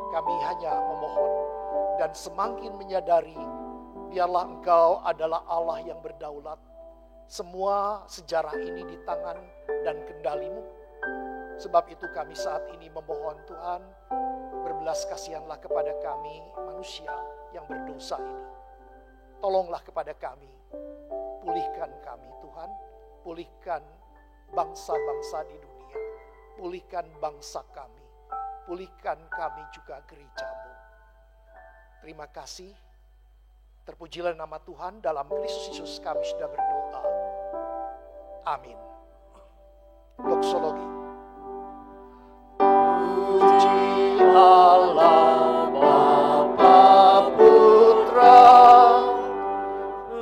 kami hanya memohon dan semakin menyadari, biarlah Engkau adalah Allah yang berdaulat. Semua sejarah ini di tangan dan kendali-Mu. Sebab itu kami saat ini memohon Tuhan, berbelas kasihanlah kepada kami manusia yang berdosa ini. Tolonglah kepada kami, pulihkan kami Tuhan, pulihkan bangsa-bangsa di dunia, pulihkan bangsa kami, pulihkan kami juga gereja-Mu. Terima kasih, terpujilah nama Tuhan, dalam Kristus Yesus kami sudah berdoa. Amin. Doksologi. Puji Allah Bapa Putra,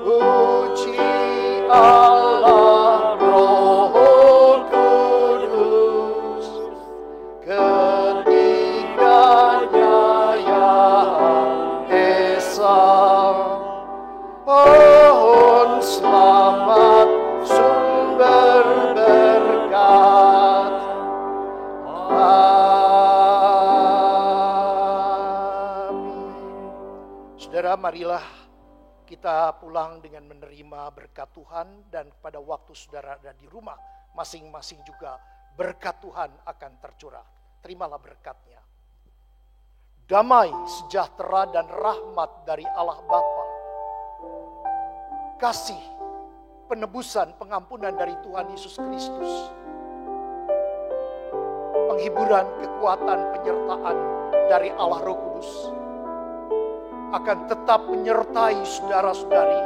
puji Allah Roh Kudus, ketiganya yang esa. Pohon selamat sumber berkat, Saudara, marilah kita pulang dengan menerima berkat Tuhan, dan pada waktu saudara ada di rumah, masing-masing juga berkat Tuhan akan tercurah. Terimalah berkatnya. Damai, sejahtera, dan rahmat dari Allah Bapa, kasih, penebusan, pengampunan dari Tuhan Yesus Kristus, penghiburan, kekuatan, penyertaan dari Allah Roh Kudus akan tetap menyertai saudara-saudari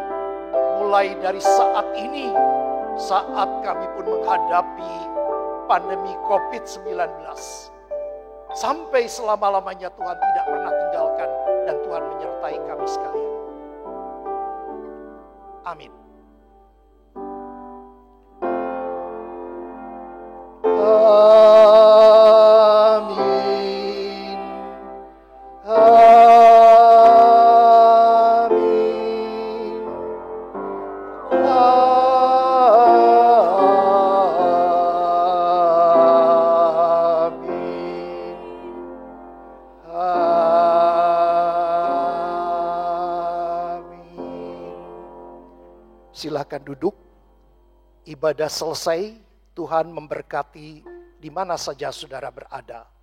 mulai dari saat ini, saat kami pun menghadapi pandemi COVID-19. Sampai selama-lamanya Tuhan tidak pernah tinggalkan dan Tuhan menyertai kami sekalian. Amin. Amin. Amin. Silakan duduk. Ibadah selesai. Tuhan memberkati di mana saja saudara berada.